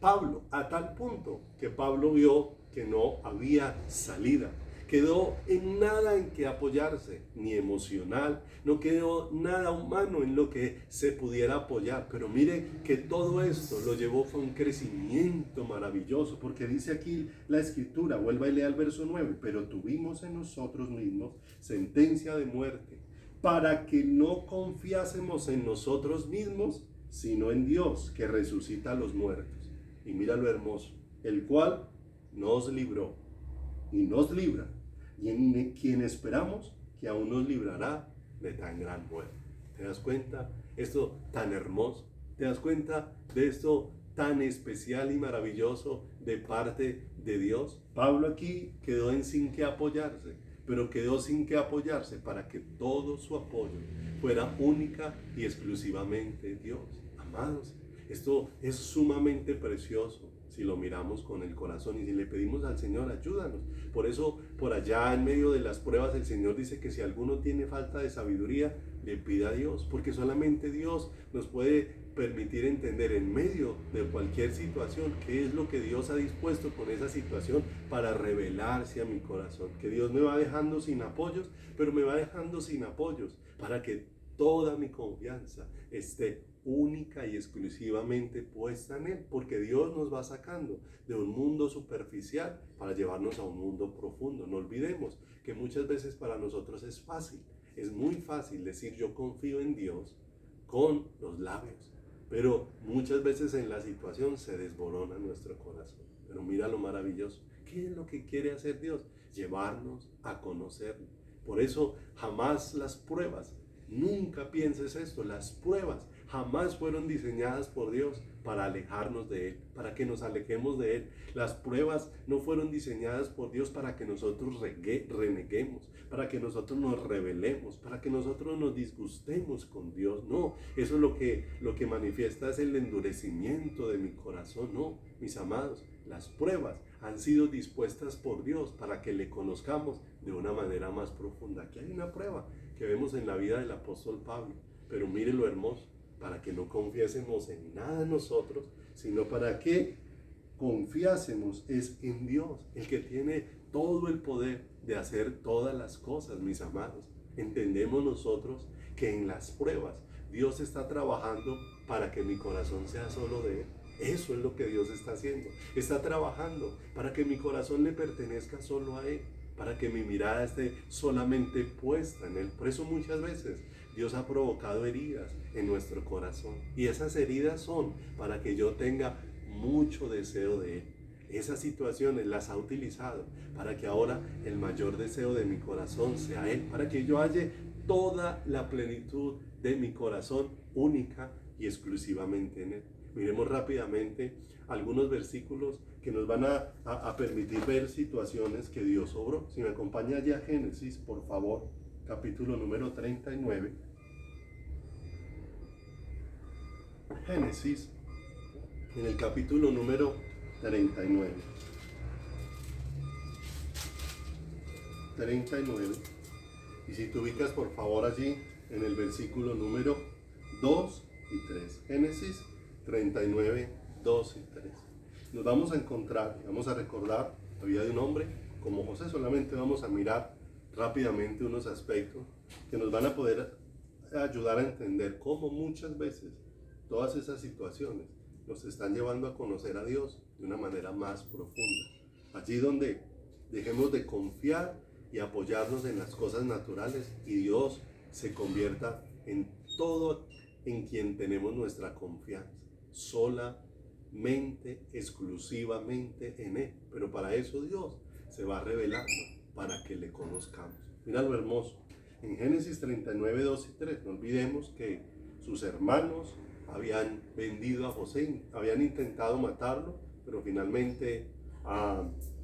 Pablo, a tal punto que Pablo vio que no había salida. Quedó en nada en que apoyarse, ni emocional, no quedó nada humano en lo que se pudiera apoyar. Pero mire que todo esto lo llevó a un crecimiento maravilloso, porque dice aquí la escritura, vuelva y lea el verso 9, pero tuvimos en nosotros mismos sentencia de muerte, para que no confiásemos en nosotros mismos, sino en Dios, que resucita a los muertos. Y mira lo hermoso, el cual nos libró y nos libra, y en quien esperamos que aún nos librará de tan gran muerte. ¿Te das cuenta? Esto tan hermoso. ¿Te das cuenta de esto tan especial y maravilloso de parte de Dios? Pablo aquí quedó en sin que apoyarse, pero quedó sin que apoyarse para que todo su apoyo fuera única y exclusivamente Dios. Amados, esto es sumamente precioso si lo miramos con el corazón y si le pedimos al Señor, ayúdanos. Por eso, por allá en medio de las pruebas, el Señor dice que si alguno tiene falta de sabiduría, le pida a Dios, porque solamente Dios nos puede permitir entender en medio de cualquier situación qué es lo que Dios ha dispuesto con esa situación para revelarse a mi corazón. Que Dios me va dejando sin apoyos, pero me va dejando sin apoyos para que toda mi confianza esté única y exclusivamente puesta en Él, porque Dios nos va sacando de un mundo superficial para llevarnos a un mundo profundo. No olvidemos que muchas veces para nosotros es fácil, es muy fácil decir yo confío en Dios con los labios, pero muchas veces en la situación se desborona nuestro corazón. Pero mira lo maravilloso, ¿qué es lo que quiere hacer Dios? Llevarnos a conocerlo. Por eso jamás las pruebas, nunca pienses esto, las pruebas jamás fueron diseñadas por Dios para alejarnos de Él, para que nos alejemos de Él. Las pruebas no fueron diseñadas por Dios para que nosotros reneguemos, para que nosotros nos rebelemos, para que nosotros nos disgustemos con Dios. No, eso es lo que manifiesta es el endurecimiento de mi corazón. No, mis amados, las pruebas han sido dispuestas por Dios para que le conozcamos de una manera más profunda. Aquí hay una prueba que vemos en la vida del apóstol Pablo, pero mire lo hermoso, para que no confiésemos en nada nosotros, sino para que confiásemos es en Dios, el que tiene todo el poder de hacer todas las cosas, mis amados. Entendemos nosotros que en las pruebas Dios está trabajando para que mi corazón sea solo de Él. Eso es lo que Dios está haciendo. Está trabajando para que mi corazón le pertenezca solo a Él, para que mi mirada esté solamente puesta en Él. Por eso muchas veces Dios ha provocado heridas en nuestro corazón. Y esas heridas son para que yo tenga mucho deseo de Él. Esas situaciones las ha utilizado para que ahora el mayor deseo de mi corazón sea Él. Para que yo halle toda la plenitud de mi corazón única y exclusivamente en Él. Miremos rápidamente algunos versículos que nos van a permitir ver situaciones que Dios obró. Si me acompaña ya a Génesis, por favor, capítulo número 39. Génesis, en el capítulo número 39. 39. Y si te ubicas, por favor, allí en el versículo número 2 y 3. Génesis 39, 2 y 3. Nos vamos a encontrar, vamos a recordar la vida de un hombre como José. Solamente vamos a mirar rápidamente unos aspectos que nos van a poder ayudar a entender cómo muchas veces todas esas situaciones nos están llevando a conocer a Dios de una manera más profunda. Allí donde dejemos de confiar y apoyarnos en las cosas naturales y Dios se convierta en todo en quien tenemos nuestra confianza, solamente, exclusivamente en Él. Pero para eso Dios se va revelando para que le conozcamos. Mira lo hermoso. En Génesis 39, 2 y 3, no olvidemos que sus hermanos habían vendido a José, habían intentado matarlo, pero finalmente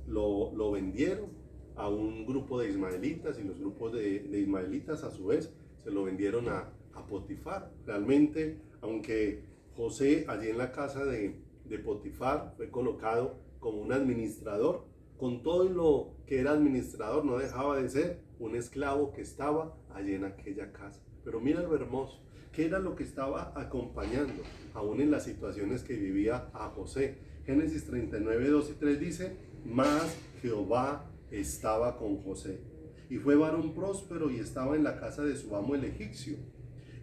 lo vendieron a un grupo de ismaelitas, y los grupos de ismaelitas a su vez se lo vendieron a Potifar. Realmente, aunque José allí en la casa de Potifar fue colocado como un administrador. Con todo lo que era administrador, no dejaba de ser un esclavo que estaba allí en aquella casa. Pero mira lo hermoso, ¿qué era lo que estaba acompañando, aún en las situaciones que vivía a José? Génesis 39, 2 y 3 dice: mas Jehová estaba con José, y fue varón próspero, y estaba en la casa de su amo el egipcio.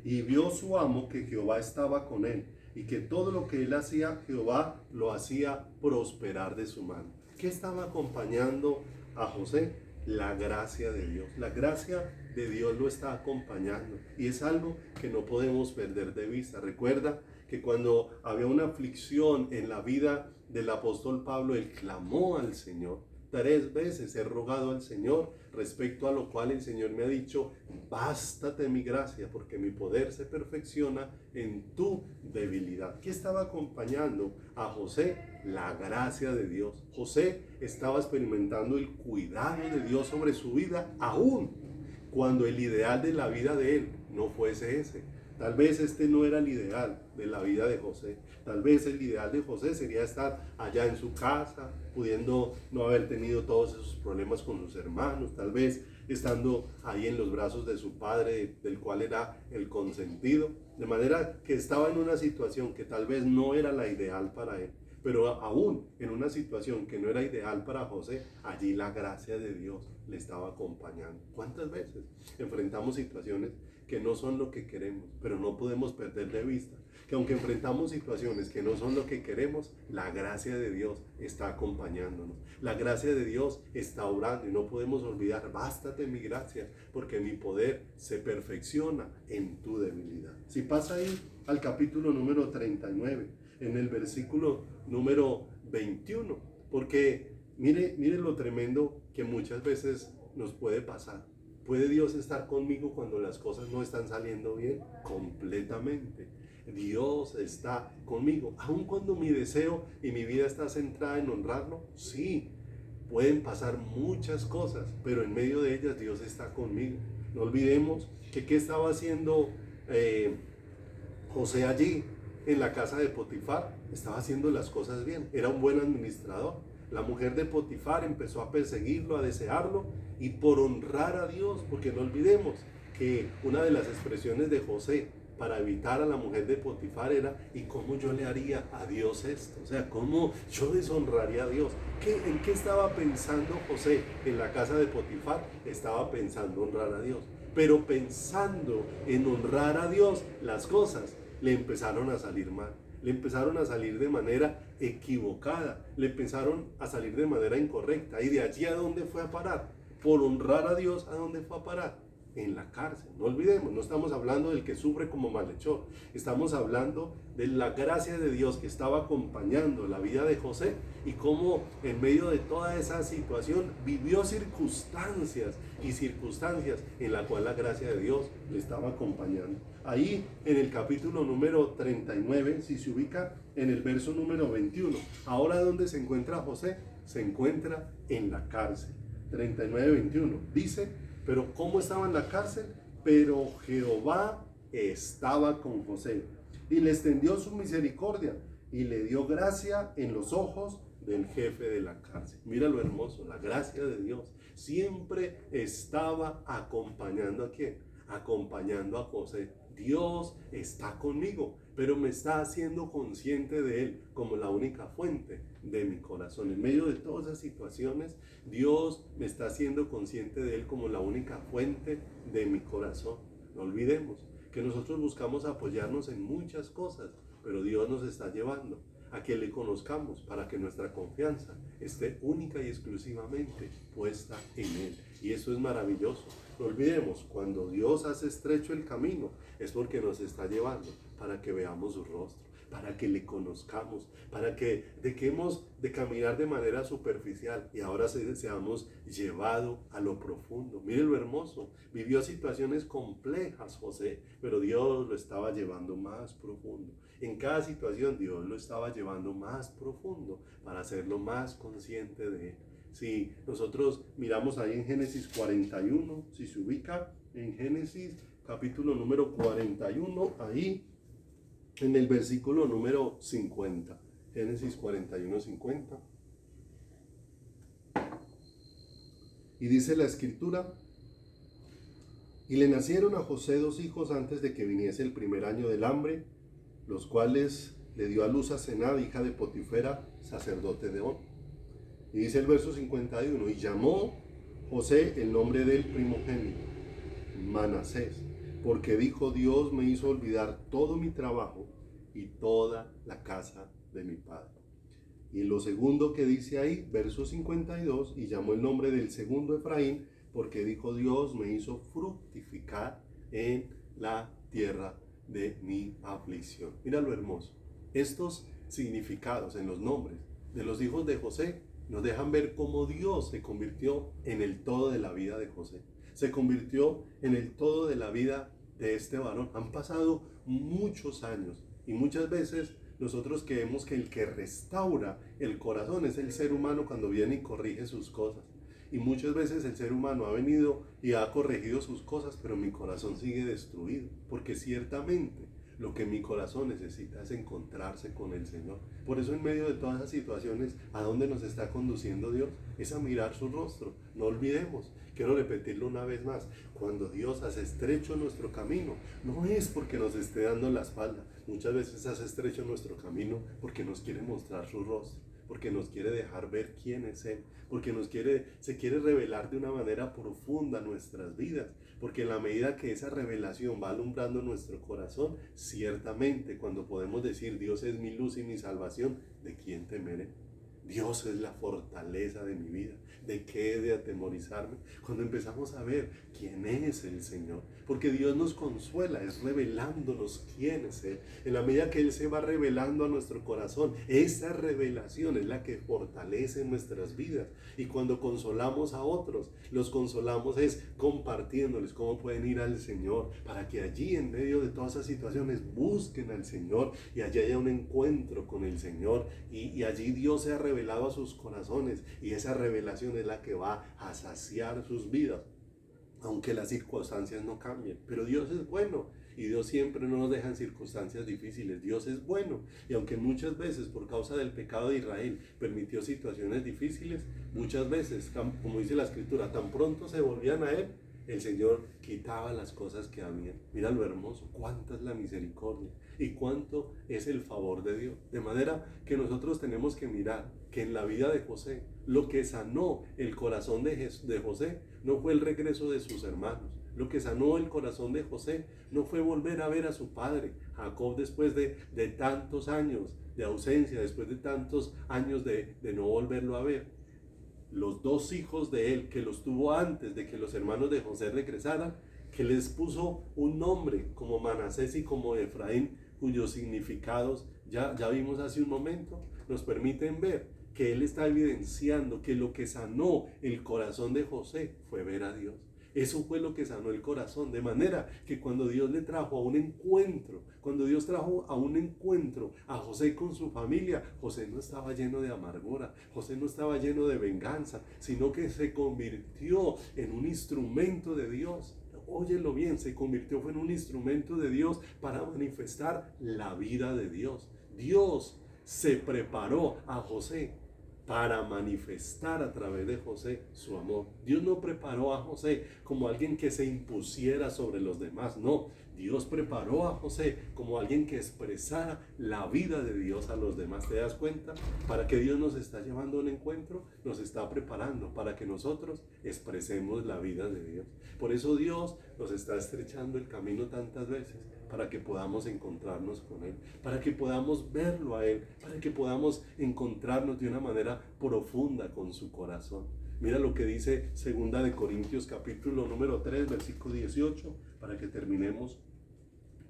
Y vio su amo que Jehová estaba con él, y que todo lo que él hacía, Jehová lo hacía prosperar de su mano. ¿Qué estaba acompañando a José? La gracia de Dios. La gracia de Dios lo está acompañando, y es algo que no podemos perder de vista. Recuerda que cuando había una aflicción en la vida del apóstol Pablo, él clamó al Señor. 3 veces he rogado al Señor, respecto a lo cual el Señor me ha dicho: bástate mi gracia, porque mi poder se perfecciona en tu debilidad. ¿Qué estaba acompañando a José? La gracia de Dios. José estaba experimentando el cuidado de Dios sobre su vida, aún cuando el ideal de la vida de él no fuese ese. Tal vez este no era el ideal de la vida de José. Tal vez el ideal de José sería estar allá en su casa, pudiendo no haber tenido todos esos problemas con sus hermanos. Tal vez estando ahí en los brazos de su padre, del cual era el consentido. De manera que estaba en una situación que tal vez no era la ideal para él. Pero aún en una situación que no era ideal para José, allí la gracia de Dios le estaba acompañando. ¿Cuántas veces enfrentamos situaciones que no son lo que queremos, pero no podemos perder de vista que aunque enfrentamos situaciones que no son lo que queremos, la gracia de Dios está acompañándonos? La gracia de Dios está obrando, y no podemos olvidar: bástate mi gracia, porque mi poder se perfecciona en tu debilidad. Si pasa ahí al capítulo número 39, en el versículo número 21, porque mire lo tremendo que muchas veces nos puede pasar. ¿Puede Dios estar conmigo cuando las cosas no están saliendo bien? Completamente. Dios está conmigo, aun cuando mi deseo y mi vida está centrada en honrarlo. Sí, pueden pasar muchas cosas, pero en medio de ellas Dios está conmigo. No olvidemos que qué estaba haciendo José allí en la casa de Potifar. Estaba haciendo las cosas bien, era un buen administrador. La mujer de Potifar empezó a perseguirlo, a desearlo, y por honrar a Dios, porque no olvidemos que una de las expresiones de José para evitar a la mujer de Potifar era: ¿y cómo yo le haría a Dios esto? O sea, ¿cómo yo deshonraría a Dios? ¿En qué estaba pensando José en la casa de Potifar? Estaba pensando honrar a Dios. Pero pensando en honrar a Dios, las cosas le empezaron a salir mal. Le empezaron a salir de manera equivocada, le empezaron a salir de manera incorrecta. ¿Y de allí a dónde fue a parar? Por honrar a Dios, ¿a dónde fue a parar? En la cárcel. No olvidemos, no estamos hablando del que sufre como malhechor, estamos hablando de la gracia de Dios que estaba acompañando la vida de José, y cómo en medio de toda esa situación vivió circunstancias en la cual la gracia de Dios le estaba acompañando. Ahí en el capítulo número 39, si se ubica en el verso número 21, ahora ¿dónde se encuentra José? Se encuentra en la cárcel. 39, 21 dice: pero ¿cómo estaba en la cárcel? Pero Jehová estaba con José, y le extendió su misericordia, y le dio gracia en los ojos del jefe de la cárcel. Mira lo hermoso, la gracia de Dios siempre estaba acompañando ¿a quién? Acompañando a José. Dios está conmigo, pero me está haciendo consciente de Él como la única fuente de mi corazón. En medio de todas esas situaciones, Dios me está haciendo consciente de Él como la única fuente de mi corazón. No olvidemos que nosotros buscamos apoyarnos en muchas cosas, pero Dios nos está llevando a que le conozcamos para que nuestra confianza esté única y exclusivamente puesta en Él. Y eso es maravilloso. No olvidemos, cuando Dios hace estrecho el camino, es porque nos está llevando para que veamos su rostro, para que le conozcamos, para que dejemos de caminar de manera superficial y ahora seamos llevados a lo profundo. Mire lo hermoso, vivió situaciones complejas José, pero Dios lo estaba llevando más profundo. En cada situación Dios lo estaba llevando más profundo para hacerlo más consciente de Él. Si nosotros miramos ahí en Génesis 41, si se ubica en Génesis capítulo número 41, ahí en el versículo número 50, Génesis 41, 50. Y dice la escritura: y le nacieron a José 2 hijos antes de que viniese el primer año del hambre, los cuales le dio a luz a Senad, hija de Potifera, sacerdote de On. Y dice el verso 51, y llamó José el nombre del primogénito, Manasés, porque dijo: Dios me hizo olvidar todo mi trabajo y toda la casa de mi padre. Y lo segundo que dice ahí, verso 52, y llamó el nombre del segundo Efraín, porque dijo: Dios me hizo fructificar en la tierra de mi aflicción. Mira lo hermoso. Estos significados en los nombres de los hijos de José nos dejan ver cómo Dios se convirtió en el todo de la vida de José. Se convirtió en el todo de la vida de este varón. Han pasado muchos años y muchas veces nosotros creemos que el que restaura el corazón es el ser humano cuando viene y corrige sus cosas. Y muchas veces el ser humano ha venido y ha corregido sus cosas, pero mi corazón sigue destruido, porque ciertamente lo que mi corazón necesita es encontrarse con el Señor. Por eso en medio de todas esas situaciones, ¿a dónde nos está conduciendo Dios? Es a mirar su rostro. No olvidemos, quiero repetirlo una vez más, cuando Dios hace estrecho nuestro camino, no es porque nos esté dando la espalda. Muchas veces hace estrecho nuestro camino porque nos quiere mostrar su rostro, porque nos quiere dejar ver quién es Él, porque se quiere revelar de una manera profunda nuestras vidas, porque en la medida que esa revelación va alumbrando nuestro corazón, ciertamente cuando podemos decir: Dios es mi luz y mi salvación, ¿de quién temeré? Dios es la fortaleza de mi vida. ¿De qué he de atemorizarme? Cuando empezamos a ver quién es el Señor. Porque Dios nos consuela, es revelándonos quién es Él. En la medida que Él se va revelando a nuestro corazón, esa revelación es la que fortalece nuestras vidas. Y cuando consolamos a otros, los consolamos es compartiéndoles cómo pueden ir al Señor, para que allí en medio de todas esas situaciones busquen al Señor y allí haya un encuentro con el Señor y allí Dios se ha revelado a sus corazones, y esa revelación es la que va a saciar sus vidas, aunque las circunstancias no cambien. Pero Dios es bueno y Dios siempre no nos deja en circunstancias difíciles. Dios es bueno, y aunque muchas veces por causa del pecado de Israel permitió situaciones difíciles, muchas veces, como dice la escritura, tan pronto se volvían a Él, el Señor quitaba las cosas que habían. Mira lo hermoso, cuánta es la misericordia y cuánto es el favor de Dios. De manera que nosotros tenemos que mirar que en la vida de José, lo que sanó el corazón de José no fue el regreso de sus hermanos. Lo que sanó el corazón de José no fue volver a ver a su padre, Jacob, después de tantos años de ausencia, después de tantos años de no volverlo a ver. Los 2 hijos de él, que los tuvo antes de que los hermanos de José regresaran, que les puso un nombre como Manasés y como Efraín, cuyos significados ya vimos hace un momento, nos permiten ver que él está evidenciando que lo que sanó el corazón de José fue ver a Dios. Eso fue lo que sanó el corazón, de manera que cuando Dios le trajo a un encuentro, cuando Dios trajo a un encuentro a José con su familia, José no estaba lleno de amargura, José no estaba lleno de venganza, sino que se convirtió en un instrumento de Dios. Óyelo bien, se convirtió en un instrumento de Dios para manifestar la vida de Dios. Dios se preparó a José para manifestar a través de José su amor. Dios no preparó a José como alguien que se impusiera sobre los demás, no. Dios preparó a José como alguien que expresara la vida de Dios a los demás. ¿Te das cuenta? Para que Dios nos está llevando a un encuentro, nos está preparando para que nosotros expresemos la vida de Dios. Por eso Dios nos está estrechando el camino tantas veces, para que podamos encontrarnos con Él, para que podamos verlo a Él, para que podamos encontrarnos de una manera profunda con su corazón. Mira lo que dice 2 Corintios capítulo número 3, versículo 18, para que terminemos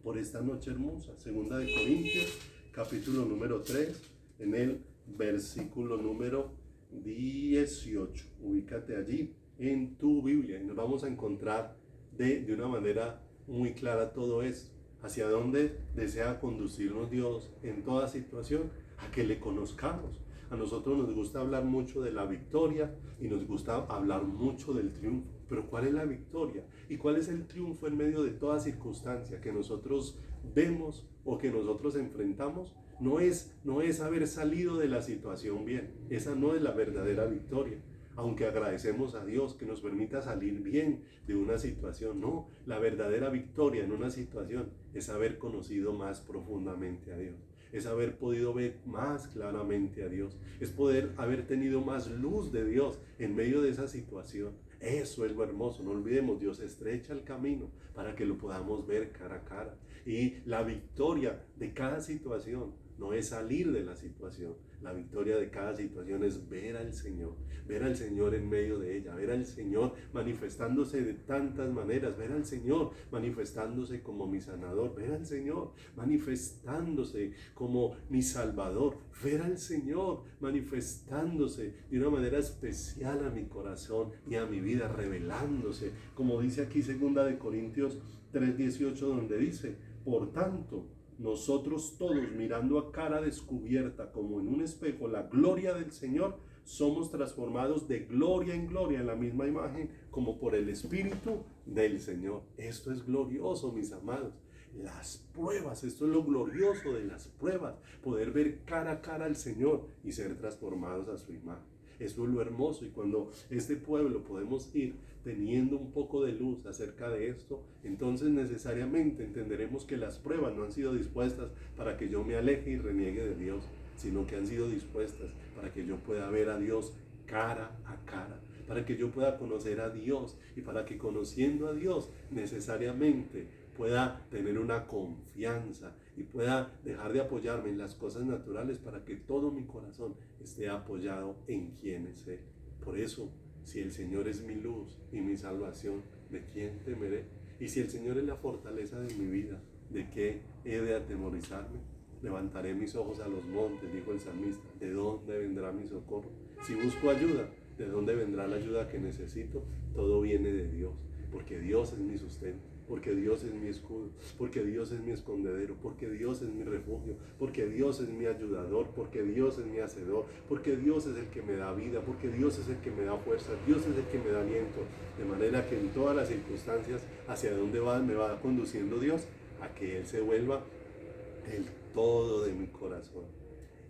por esta noche hermosa. 2 Corintios capítulo número 3, en el versículo número 18. Ubícate allí en tu Biblia y nos vamos a encontrar de una manera muy clara todo esto. ¿Hacia dónde desea conducirnos Dios en toda situación? A que le conozcamos. A nosotros nos gusta hablar mucho de la victoria y nos gusta hablar mucho del triunfo. Pero ¿cuál es la victoria? ¿Y cuál es el triunfo en medio de toda circunstancia que nosotros vemos o que nosotros enfrentamos? No es haber salido de la situación bien. Esa no es la verdadera victoria. aunque agradecemos a Dios que nos permita salir bien de una situación. No, la verdadera victoria en una situación es haber conocido más profundamente a Dios, es haber podido ver más claramente a Dios, es poder haber tenido más luz de Dios en medio de esa situación. Eso es lo hermoso. No olvidemos, Dios estrecha el camino para que lo podamos ver cara a cara. Y la victoria de cada situación no es salir de la situación. La victoria de cada situación es ver al Señor en medio de ella, ver al Señor manifestándose de tantas maneras, ver al Señor manifestándose como mi sanador, ver al Señor manifestándose como mi salvador, ver al Señor manifestándose de una manera especial a mi corazón y a mi vida, revelándose, como dice aquí 2 Corintios 3:18, donde dice: por tanto, nosotros todos, mirando a cara descubierta como en un espejo la gloria del Señor, somos transformados de gloria en gloria en la misma imagen como por el Espíritu del Señor. Esto es glorioso, mis amados. Las pruebas, esto es lo glorioso de las pruebas, poder ver cara a cara al Señor y ser transformados a su imagen. Eso es lo hermoso, y cuando este pueblo podemos ir teniendo un poco de luz acerca de esto, entonces necesariamente entenderemos que las pruebas no han sido dispuestas para que yo me aleje y reniegue de Dios, sino que han sido dispuestas para que yo pueda ver a Dios cara a cara, para que yo pueda conocer a Dios, y para que conociendo a Dios necesariamente pueda tener una confianza y pueda dejar de apoyarme en las cosas naturales para que todo mi corazón esté apoyado en quién es Él. Por eso, si el Señor es mi luz y mi salvación, ¿de quién temeré? Y si el Señor es la fortaleza de mi vida, ¿de qué he de atemorizarme? Levantaré mis ojos a los montes, dijo el salmista. ¿De dónde vendrá mi socorro? Si busco ayuda, ¿de dónde vendrá la ayuda que necesito? Todo viene de Dios, porque Dios es mi sustento, porque Dios es mi escudo, porque Dios es mi escondedero, porque Dios es mi refugio, porque Dios es mi ayudador, porque Dios es mi hacedor, porque Dios es el que me da vida, porque Dios es el que me da fuerza, Dios es el que me da aliento. De manera que en todas las circunstancias, ¿hacia dónde me va conduciendo Dios? A que Él se vuelva el todo de mi corazón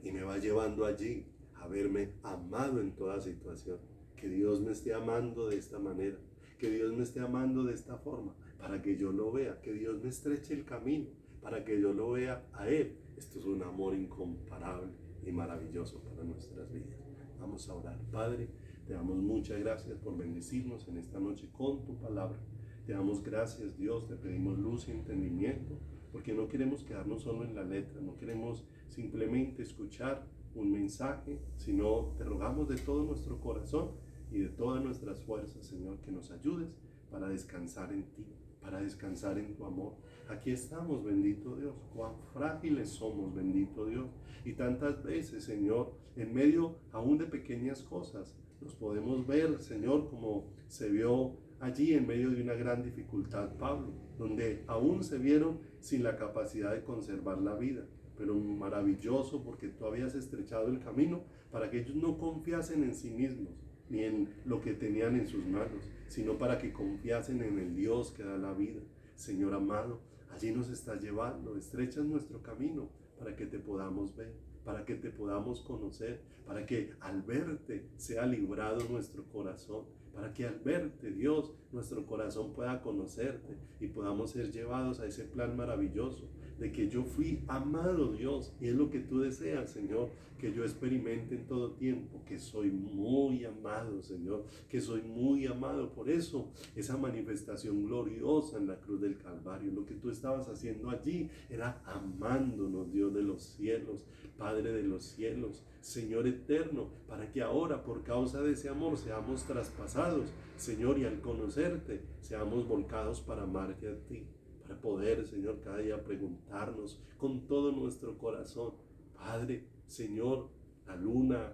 y me va llevando allí a verme amado en toda situación. Que Dios me esté amando de esta manera, que Dios me esté amando de esta forma, para que yo lo vea, que Dios me estreche el camino, para que yo lo vea a Él. Esto es un amor incomparable y maravilloso para nuestras vidas. Vamos a orar. Padre, te damos muchas gracias por bendecirnos en esta noche con tu palabra. Te damos gracias, Dios, te pedimos luz y entendimiento, porque no queremos quedarnos solo en la letra, no queremos simplemente escuchar un mensaje, sino te rogamos de todo nuestro corazón y de todas nuestras fuerzas, Señor, que nos ayudes para descansar en ti, para descansar en tu amor. Aquí estamos, bendito Dios, cuán frágiles somos, bendito Dios, y tantas veces, Señor, en medio aún de pequeñas cosas, nos podemos ver, Señor, como se vio allí en medio de una gran dificultad Pablo, donde aún se vieron sin la capacidad de conservar la vida, pero maravilloso porque tú habías estrechado el camino para que ellos no confiasen en sí mismos ni en lo que tenían en sus manos, sino para que confiasen en el Dios que da la vida. Señor amado, allí nos estás llevando, estrechas nuestro camino para que te podamos ver, para que te podamos conocer, para que al verte sea librado nuestro corazón, para que al verte, Dios, nuestro corazón pueda conocerte y podamos ser llevados a ese plan maravilloso de que yo fui amado, Dios, y es lo que tú deseas, Señor, que yo experimente en todo tiempo, que soy muy amado, Señor, que soy muy amado. Por eso, esa manifestación gloriosa en la cruz del Calvario, lo que tú estabas haciendo allí era amándonos, Dios de los cielos, Padre de los cielos, Señor eterno, para que ahora, por causa de ese amor, seamos traspasados, Señor, y al conocerte, seamos volcados para amarte a ti, para poder, Señor, cada día preguntarnos con todo nuestro corazón, Padre, Señor, la luna,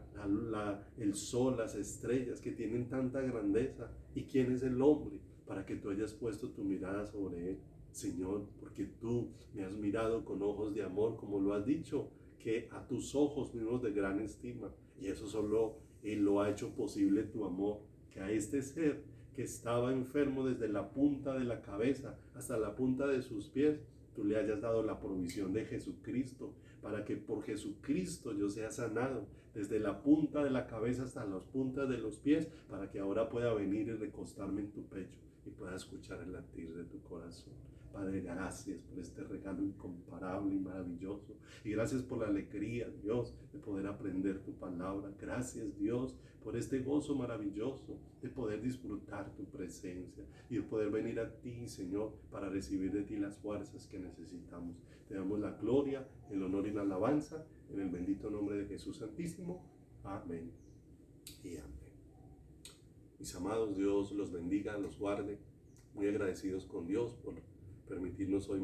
el sol, las estrellas que tienen tanta grandeza, y quién es el hombre para que tú hayas puesto tu mirada sobre él, Señor, porque tú me has mirado con ojos de amor, como lo has dicho, que a tus ojos mismos de gran estima, y eso solo lo ha hecho posible tu amor, que a este ser que estaba enfermo desde la punta de la cabeza hasta la punta de sus pies, tú le hayas dado la provisión de Jesucristo, para que por Jesucristo yo sea sanado, desde la punta de la cabeza hasta las puntas de los pies, para que ahora pueda venir y recostarme en tu pecho y pueda escuchar el latir de tu corazón. Padre, gracias por este regalo incomparable y maravilloso. Y gracias por la alegría, Dios, de poder aprender tu palabra. Gracias, Dios, por este gozo maravilloso de poder disfrutar tu presencia y de poder venir a ti, Señor, para recibir de ti las fuerzas que necesitamos. Te damos la gloria, el honor y la alabanza en el bendito nombre de Jesús Santísimo. Amén y amén. Mis amados, Dios los bendiga, los guarde. Muy agradecidos con Dios por permitirnos hoy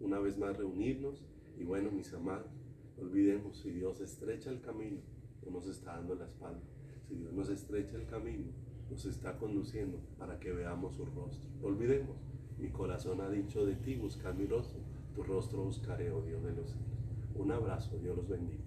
una vez más reunirnos. Y bueno, mis amados, no olvidemos, si Dios estrecha el camino, no nos está dando la espalda. Si Dios nos estrecha el camino, nos está conduciendo para que veamos su rostro. No olvidemos, mi corazón ha dicho de ti, buscar mi rostro, tu rostro buscaré, oh Dios de los cielos. Un abrazo, Dios los bendiga.